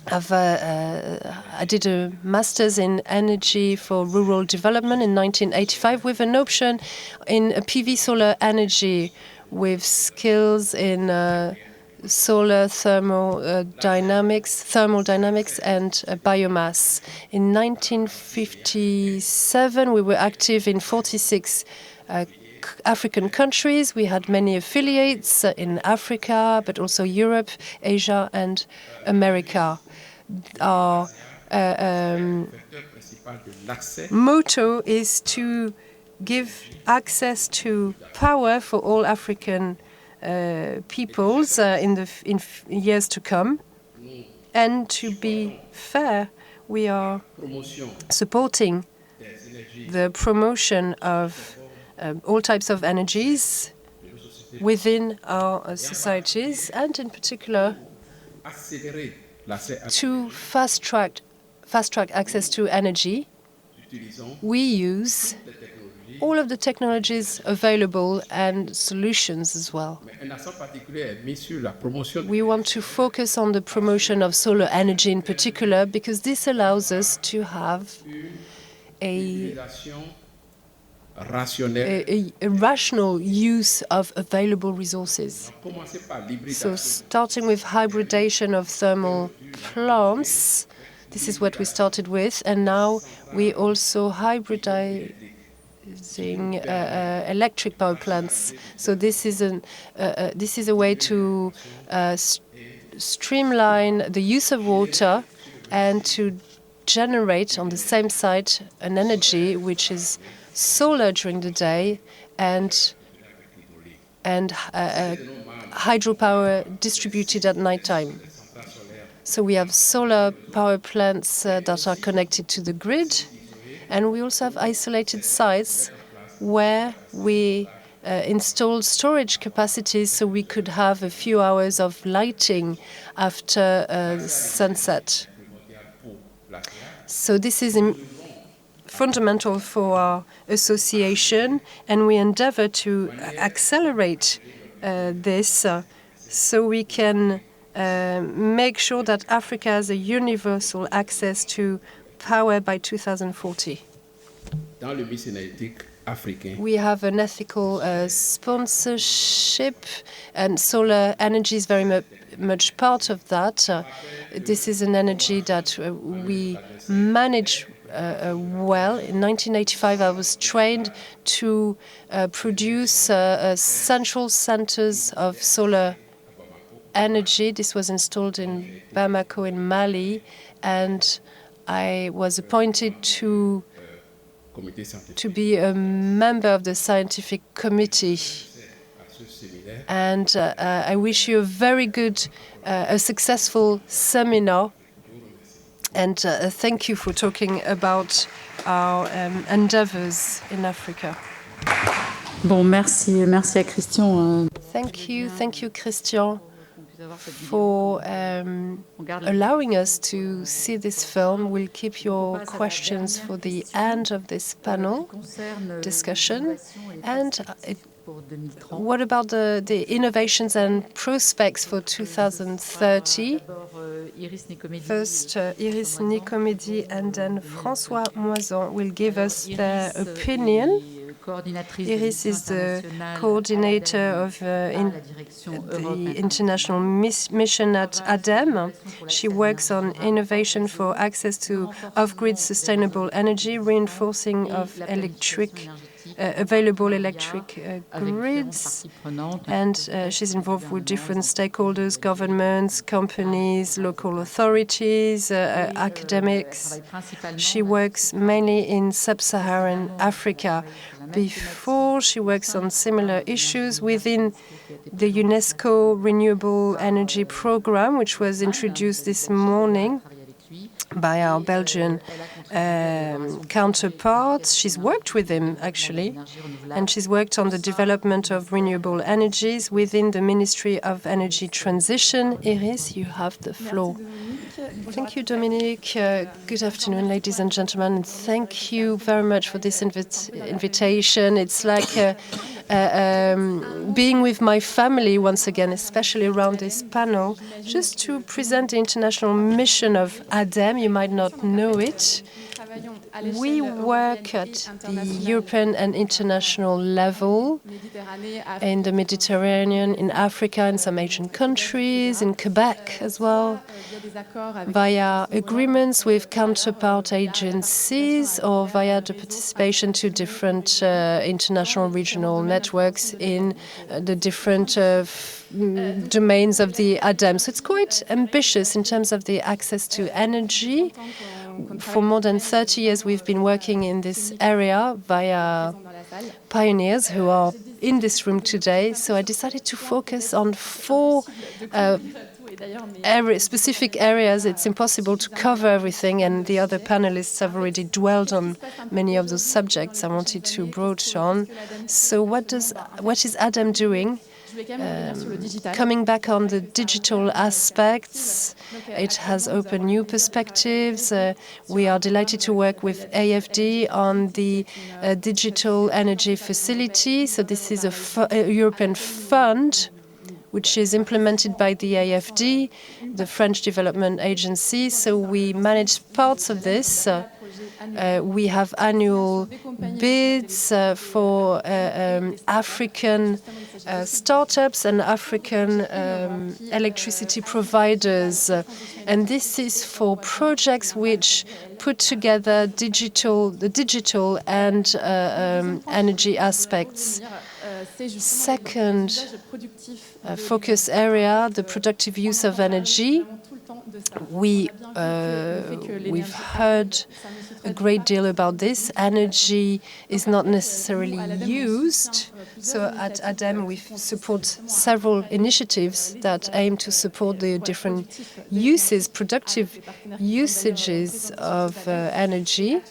Speaker 4: I did a master's in energy for rural development in 1985 with an option in PV solar energy with skills in solar thermal dynamics and biomass. In 1957, we were active in 46 African countries. We had many affiliates in Africa, but also Europe, Asia, and America. Our motto is to give access to power for all African peoples in years to come. And to be fair, we are supporting the promotion of all types of energies within our societies, and in particular to fast-track access to energy. We use all of the technologies available and solutions as well. We want to focus on the promotion of solar energy in particular, because this allows us to have a rational use of available resources. So starting with hybridization of thermal plants, this is what we started with, and now we also hybridizing electric power plants. So this is a way to streamline the use of water and to generate on the same site an energy which is solar during the day and hydropower distributed at nighttime. So we have solar power plants that are connected to the grid, and we also have isolated sites where we installed storage capacities so we could have a few hours of lighting after sunset. So this is fundamental for our association, and we endeavor to accelerate this so we can make sure that Africa has a universal access to power by 2040. We have an ethical sponsorship, and solar energy is very much part of that. This is an energy that we manage well. In 1985, I was trained to produce central centers of solar energy. This was installed in Bamako in Mali, and I was appointed to be a member of the scientific committee. And I wish you a very good, a successful seminar. And thank you for talking about our endeavors in Africa.
Speaker 3: Bon, merci à Christian.
Speaker 4: Thank you, Christian, for allowing us to see this film. We'll keep your questions for the end of this panel discussion. And what about the innovations and prospects for 2030? First, Iris NICOMEDI and then François MOISAN will give us their opinion. Iris is the coordinator of the international mission at ADEME. She works on innovation for access to off-grid sustainable energy, reinforcing of available electric grids, and she's involved with different stakeholders, governments, companies, local authorities, academics. She works mainly in sub-Saharan Africa. Before, she works on similar issues within the UNESCO Renewable Energy Programme, which was introduced this morning by our Belgian counterparts. She's worked with him, actually, and she's worked on the development of renewable energies within the Ministry of Energy Transition. Iris, you have the floor. Thank you, Dominique. Good afternoon, ladies and gentlemen. And thank you very much for this invitation. It's like being with my family once again, especially around this panel, just to present the international mission of ADEME. You might not know it. We work at the European and international level in the Mediterranean, in Africa, in some Asian countries, in Quebec as well, via agreements with counterpart agencies or via the participation to different international regional networks in the different domains of the ADEME. So it's quite ambitious in terms of the access to energy. For more than 30 years, we've been working in this area via pioneers who are in this room today. So I decided to focus on 4 specific areas. It's impossible to cover everything, and the other panelists have already dwelled on many of those subjects I wanted to broach on. So what is ADEME doing? Coming back on the digital aspects, it has opened new perspectives. We are delighted to work with AFD on the digital energy facility. So this is a European fund which is implemented by the AFD, the French Development Agency. So we manage parts of this. We have annual bids for African startups and African electricity providers. And this is for projects which put together the digital and energy aspects. Second focus area, the productive use of energy. We've heard a great deal about this. Energy is not necessarily used. So at ADEME, we support several initiatives that aim to support the different uses, productive usages of energy.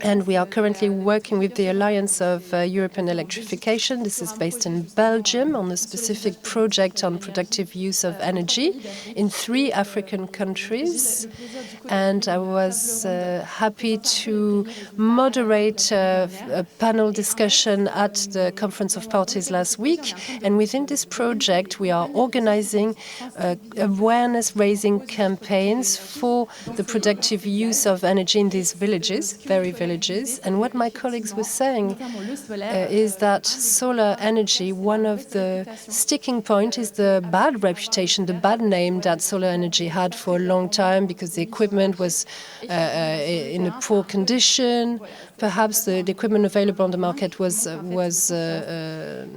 Speaker 4: And we are currently working with the Alliance of European Electrification. This is based in Belgium on a specific project on productive use of energy in 3 African countries. And I was happy to moderate a panel discussion at the Conference of Parties last week. And within this project, we are organizing awareness-raising campaigns for the productive use of energy in these villages, very villages. And what my colleagues were saying is that solar energy, one of the sticking points is the bad reputation, the bad name that solar energy had for a long time because the equipment was in a poor condition. Perhaps the equipment available on the market was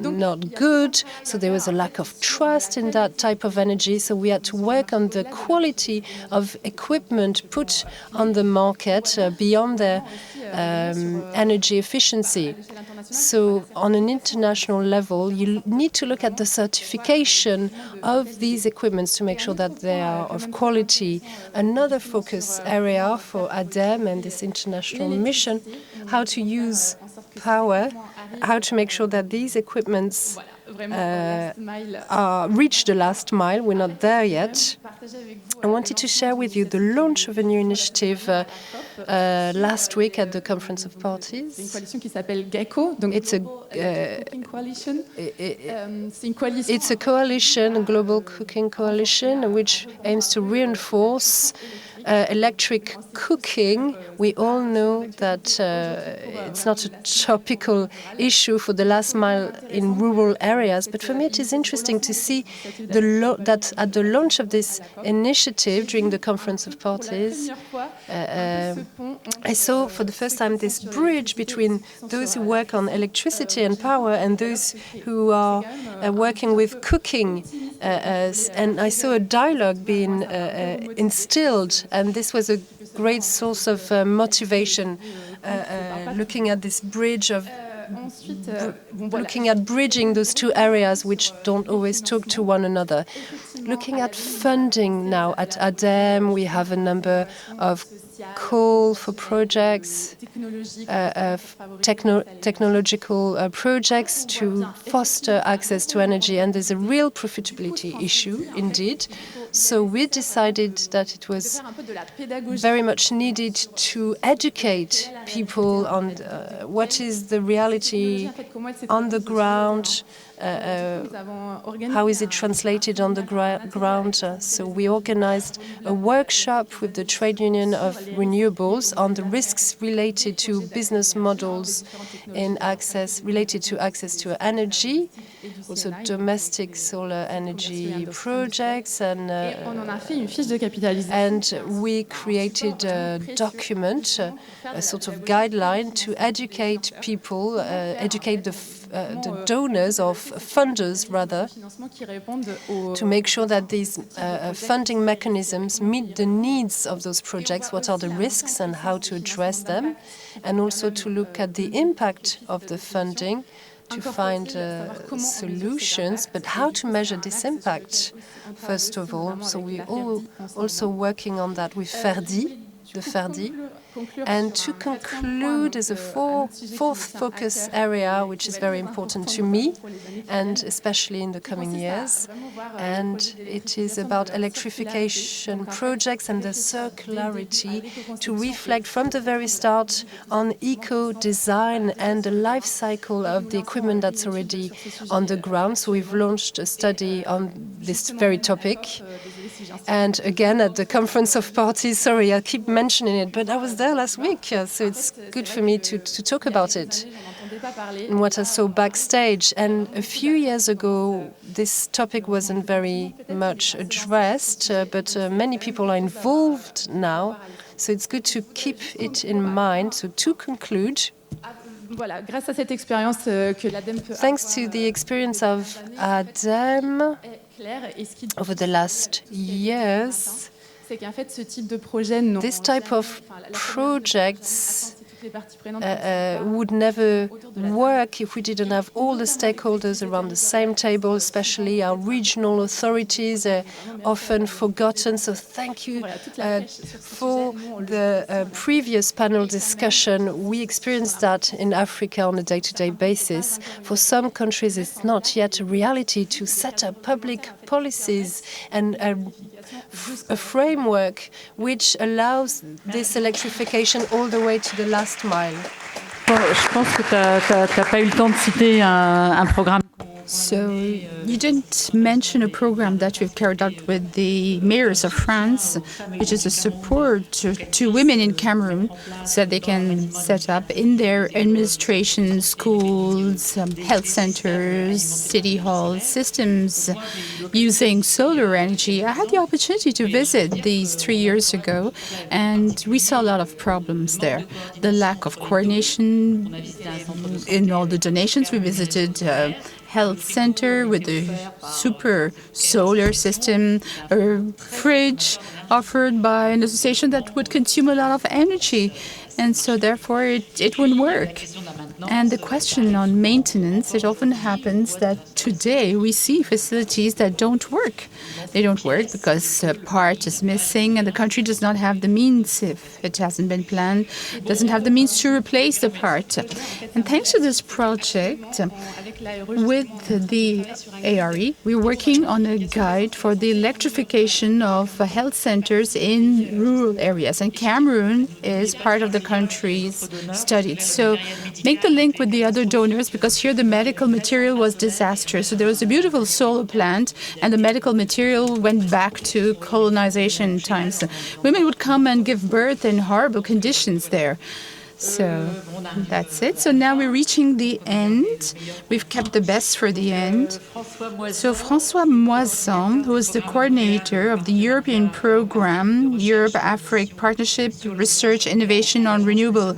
Speaker 4: not good, so there was a lack of trust in that type of energy. So we had to work on the quality of equipment put on the market beyond their energy efficiency. So on an international level, you need to look at the certification of these equipments to make sure that they are of quality. Another focus area for ADEME and this international mission, how to use power, how to make sure that these equipments reach the last mile. We're not there yet. I wanted to share with you the launch of a new initiative last week at the Conference of Parties. It's a coalition, a global cooking coalition, which aims to reinforce electric cooking. We all know that it's not a topical issue for the last mile in rural areas, but for me it is interesting to see that at the launch of this initiative during the Conference of Parties, I saw for the first time this bridge between those who work on electricity and power and those who are working with cooking. And I saw a dialogue being instilled, and this was a great source of motivation, looking at this bridge of looking at bridging those two areas which don't always talk to one another. Looking at funding now at ADEME, we have a number of call for projects, technological projects to foster access to energy, and there's a real profitability issue indeed. So we decided that it was very much needed to educate people on what is the reality on the ground, how is it translated on the ground. So we organized a workshop with the Trade Union of Renewables on the risks related to business models in related to access to energy, also domestic solar energy projects, and we created a document, a sort of guideline to educate people, educate the donors or funders rather, to make sure that these funding mechanisms meet the needs of those projects, what are the risks and how to address them, and also to look at the impact of the funding to find solutions, but how to measure this impact, first of all. So we're also working on that with FERDI, the FERDI. And to conclude, there's a fourth focus area which is very important to me, and especially in the coming years, and it is about electrification projects and the circularity, to reflect from the very start on eco-design and the life cycle of the equipment that's already on the ground. So we've launched a study on this very topic. And again, at the Conference of Parties, sorry, I keep mentioning it, but I was there last week, so it's good for me to talk about it and what I saw backstage. And a few years ago, this topic wasn't very much addressed, but many people are involved now, so it's good to keep it in mind. So to conclude, thanks to the experience of ADEME over the last years, this type of projects would never work if we didn't have all the stakeholders around the same table, especially our regional authorities are often forgotten. So thank you for the previous panel discussion. We experienced that in Africa on a day-to-day basis. For some countries, it's not yet a reality to set up public policies and a framework which allows this electrification all the way to the last mile.
Speaker 3: Je pense que tu n'as pas eu le temps de citer un programme.
Speaker 2: So you didn't mention a program that we've carried out with the mayors of France, which is a support to women in Cameroon so that they can set up in their administration, schools, health centers, city halls, systems using solar energy. I had the opportunity to visit these 3 years ago, and we saw a lot of problems there. The lack of coordination in all the donations. We visited health center with a super solar system, a fridge offered by an association that would consume a lot of energy. And so therefore it wouldn't work.
Speaker 5: And the question on maintenance, it often happens that today we see facilities that don't work. They don't work because a part is missing and the country does not have the means, if it hasn't been planned, doesn't have the means to replace the part. And thanks to this project, with the ARE, we're working on a guide for the electrification of health centers in rural areas. And Cameroon is part of the countries studied. So make the link with the other donors, because here the medical material was disastrous. So there was a beautiful solar plant, and the medical material went back to colonization times. Women would come and give birth in horrible conditions there. So that's it. So now we're reaching the end. We've kept the best for the end. So François MOISAN, who is the coordinator of the European program, Europe-Afrique Partnership Research Innovation on Renewable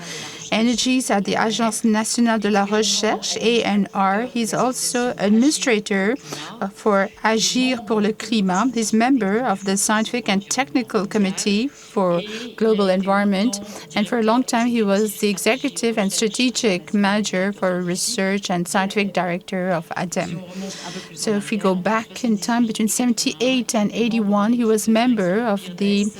Speaker 5: Energies at the Agence Nationale de la Recherche, ANR. He's also administrator for Agir pour le Climat. He's member of the Scientific and Technical Committee for Global Environment. And for a long time, he was the executive and strategic manager for research and scientific director of ADEME. So if we go back in time, between 78 and 81, he was member of the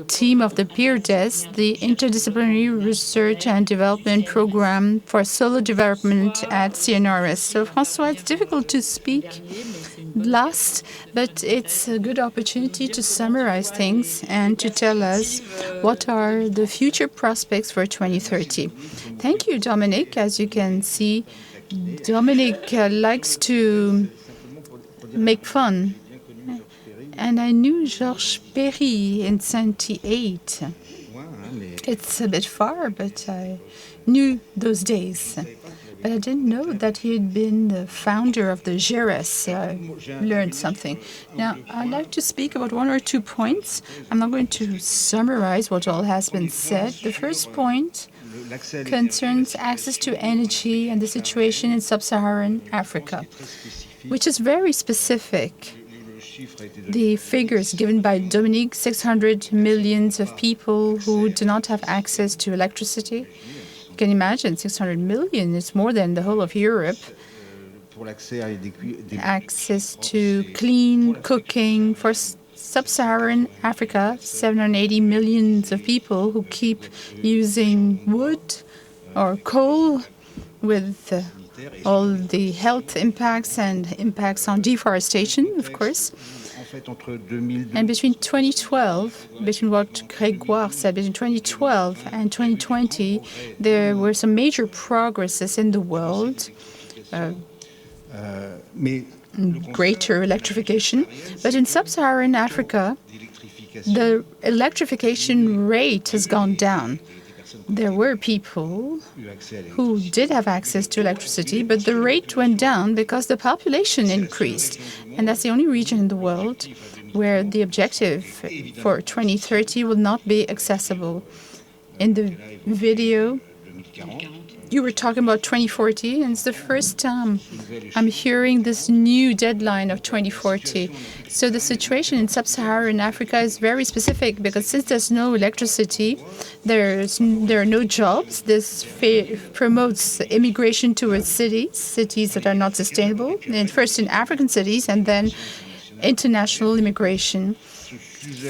Speaker 5: team of the PIRDES, the Interdisciplinary Research and Development Program for Solar Development at CNRS. So, François, it's difficult to speak last, but it's a good opportunity to summarize things and to tell us what are the future prospects for 2030. Thank you, Dominique. As you can see, Dominique likes to make fun. And I knew Georges Perry in 78. It's a bit far, but I knew those days. But I didn't know that he had been the founder of the GERES. I learned something. Now, I'd like to speak about one or 2 points. I'm not going to summarize what all has been said. The first point concerns access to energy and the situation in sub-Saharan Africa, which is very specific. The figures given by Dominique, 600 million of people who do not have access to electricity. You can imagine 600 million is more than the whole of Europe. Access to clean cooking for sub-Saharan Africa, 780 million of people who keep using wood or coal with all the health impacts and impacts on deforestation, of course. And between 2012, between what Grégoire said, between 2012 and 2020, there were some major progresses in the world, greater electrification. But in sub-Saharan Africa, the electrification rate has gone down. There were people who did have access to electricity, but the rate went down because the population increased. And that's the only region in the world where the objective for 2030 will not be accessible. In the video, you were talking about 2040, and it's the first time I'm hearing this new deadline of 2040. So the situation in sub-Saharan Africa is very specific because since there's no electricity, there are no jobs. This promotes immigration towards cities that are not sustainable, and first in African cities and then international immigration.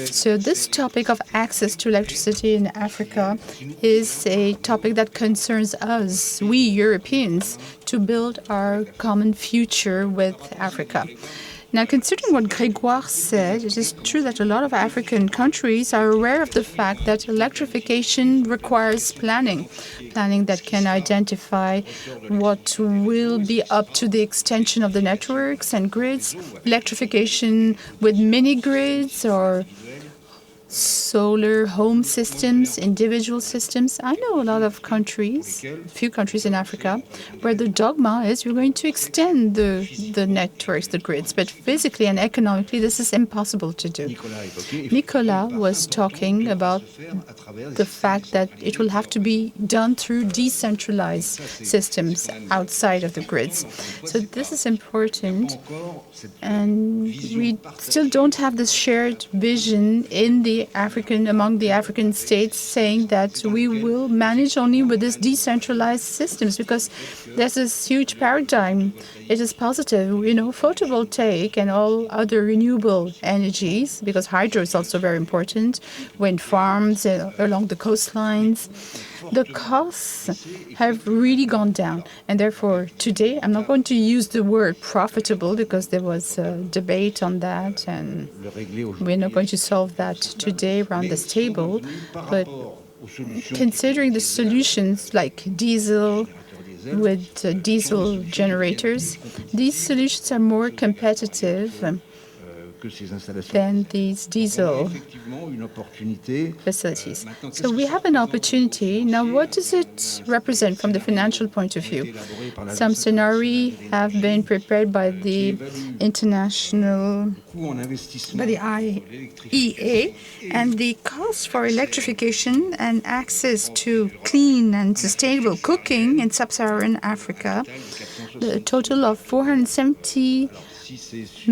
Speaker 5: So this topic of access to electricity in Africa is a topic that concerns us, we Europeans, to build our common future with Africa. Now, considering what Grégoire said, it is true that a lot of African countries are aware of the fact that electrification requires planning that can identify what will be up to the extension of the networks and grids, electrification with mini-grids or solar home systems, individual systems. I know a lot of countries, a few countries in Africa, where the dogma is we're going to extend the networks, the grids, but physically and economically this is impossible to do. Nicolas was talking about the fact that it will have to be done through decentralized systems outside of the grids. So this is important, and we still don't have this shared vision in the among the African states saying that we will manage only with this decentralized systems because there's this huge paradigm. It is positive, photovoltaic and all other renewable energies, because hydro is also very important, wind farms along the coastlines. The costs have really gone down. And therefore, today, I'm not going to use the word profitable because there was a debate on that, and we're not going to solve that today around this table. But considering the solutions like diesel with diesel generators, these solutions are more competitive than these diesel facilities. So we have an opportunity. Now, what does it represent from the financial point of view? Some scenarios have been prepared by the IEA, and the cost for electrification and access to clean and sustainable cooking in sub-Saharan Africa, the total of 470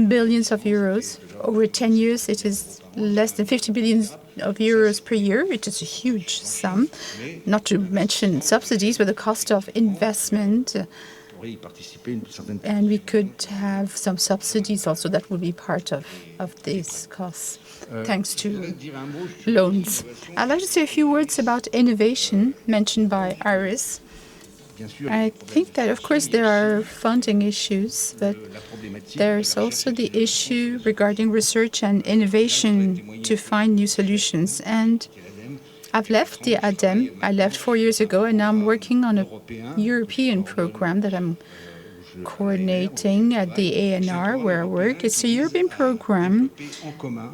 Speaker 5: billions of euros. Over 10 years, it is less than 50 billion of euros per year. It is a huge sum, not to mention subsidies, but the cost of investment. And we could have some subsidies also that will be part of these costs, thanks to loans. I'd like to say a few words about innovation mentioned by Iris. I think that, of course, there are funding issues, but there's also the issue regarding research and innovation to find new solutions. And I've left the ADEME. I left 4 years ago, and now I'm working on a European program that I'm coordinating at the ANR, where I work. It's a European program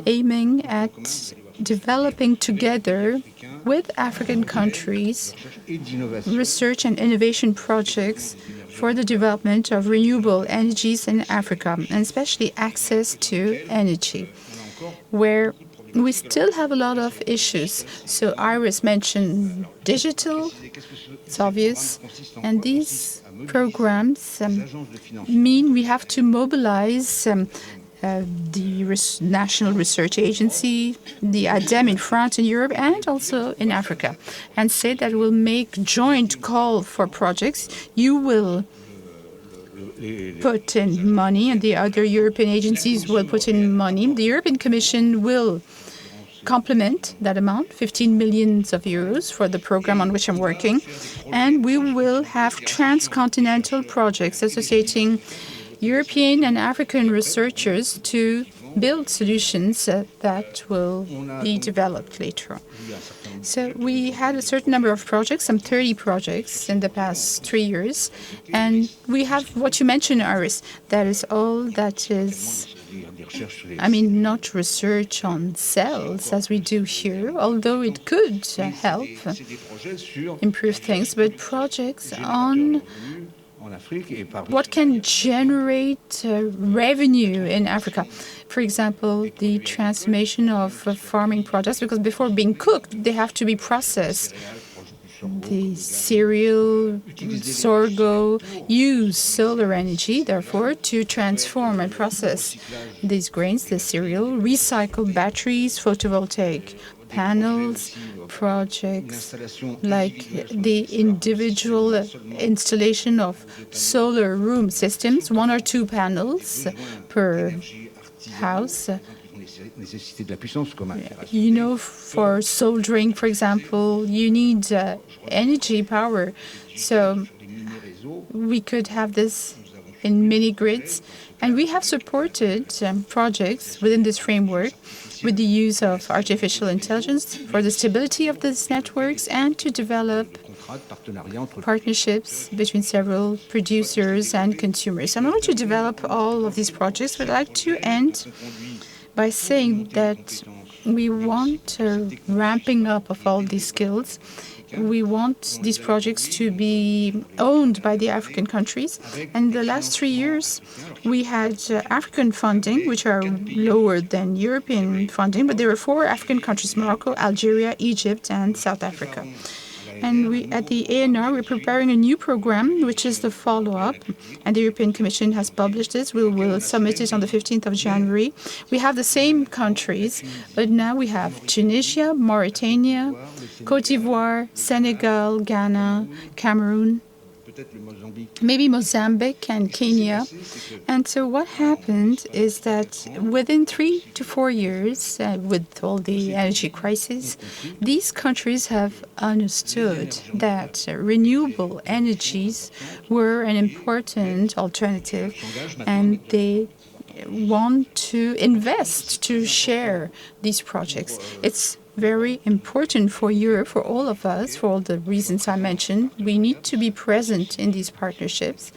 Speaker 5: aiming at developing together with African countries research and innovation projects for the development of renewable energies in Africa, and especially access to energy, where we still have a lot of issues. So Iris mentioned digital, it's obvious, and these programs mean we have to mobilize the National Research Agency, the ADEME in France and Europe, and also in Africa, and say that we'll make joint call for projects. You will put in money, and the other European agencies will put in money. The European Commission will complement that amount, 15 million euros for the program on which I'm working, and we will have transcontinental projects associating European and African researchers to build solutions that will be developed later on. So we had a certain number of projects, some 30 projects in the past 3 years, and we have what you mentioned, Iris, that is all that is, not research on cells as we do here, although it could help improve things, but projects on what can generate revenue in Africa. For example, the transformation of farming products, because before being cooked, they have to be processed. The cereal, sorghum, use solar energy, therefore, to transform and process these grains, the cereal, recycle batteries, photovoltaic panels, projects like the individual installation of solar room systems, 1 or 2 panels per house. For soldering, for example, you need energy power. So we could have this in mini grids. And we have supported projects within this framework with the use of artificial intelligence for the stability of these networks and to develop partnerships between several producers and consumers. I'm not going to develop all of these projects, but I'd like to end by saying that we want a ramping up of all these skills. We want these projects to be owned by the African countries. And in the last 3 years, we had African funding, which are lower than European funding, but there were 4 African countries: Morocco, Algeria, Egypt, and South Africa. And we, at the ANR, we're preparing a new program, which is the follow-up. And the European Commission has published this. We will submit it on the 15th of January. We have the same countries, but now we have Tunisia, Mauritania, Côte d'Ivoire, Senegal, Ghana, Cameroon, maybe Mozambique and Kenya. And so what happened is that within 3 to 4 years, with all the energy crisis, these countries have understood that renewable energies were an important alternative, and they want to invest to share these projects. It's very important for Europe, for all of us, for all the reasons I mentioned. We need to be present in these partnerships.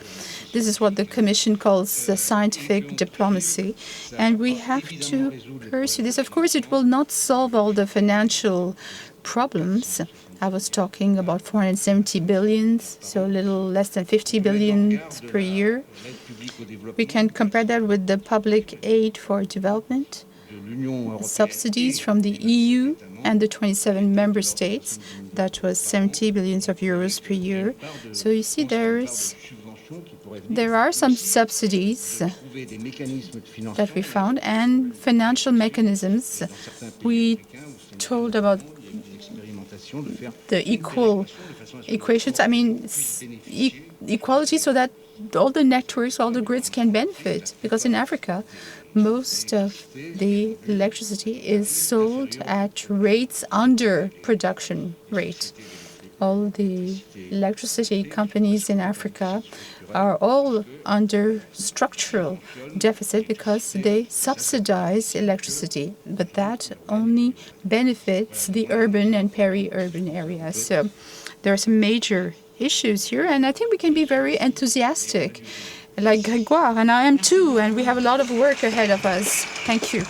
Speaker 5: This is what the Commission calls scientific diplomacy, and we have to pursue this. Of course, it will not solve all the financial problems. I was talking about 470 billion, so a little less than 50 billion per year. We can compare that with the public aid for development, subsidies from the EU and the 27 member states. That was 70 billion euros per year. So you see, there are some subsidies that we found and financial mechanisms. We told about the equal equations, equality, so that all the networks, all the grids can benefit. Because in Africa, most of the electricity is sold at rates under production rate. All the electricity companies in Africa are all under structural deficit because they subsidize electricity, but that only benefits the urban and peri-urban areas. So there are some major issues here, and I think we can be very enthusiastic, like Grégoire, and I am too, and we have a lot of work ahead of us. Thank you.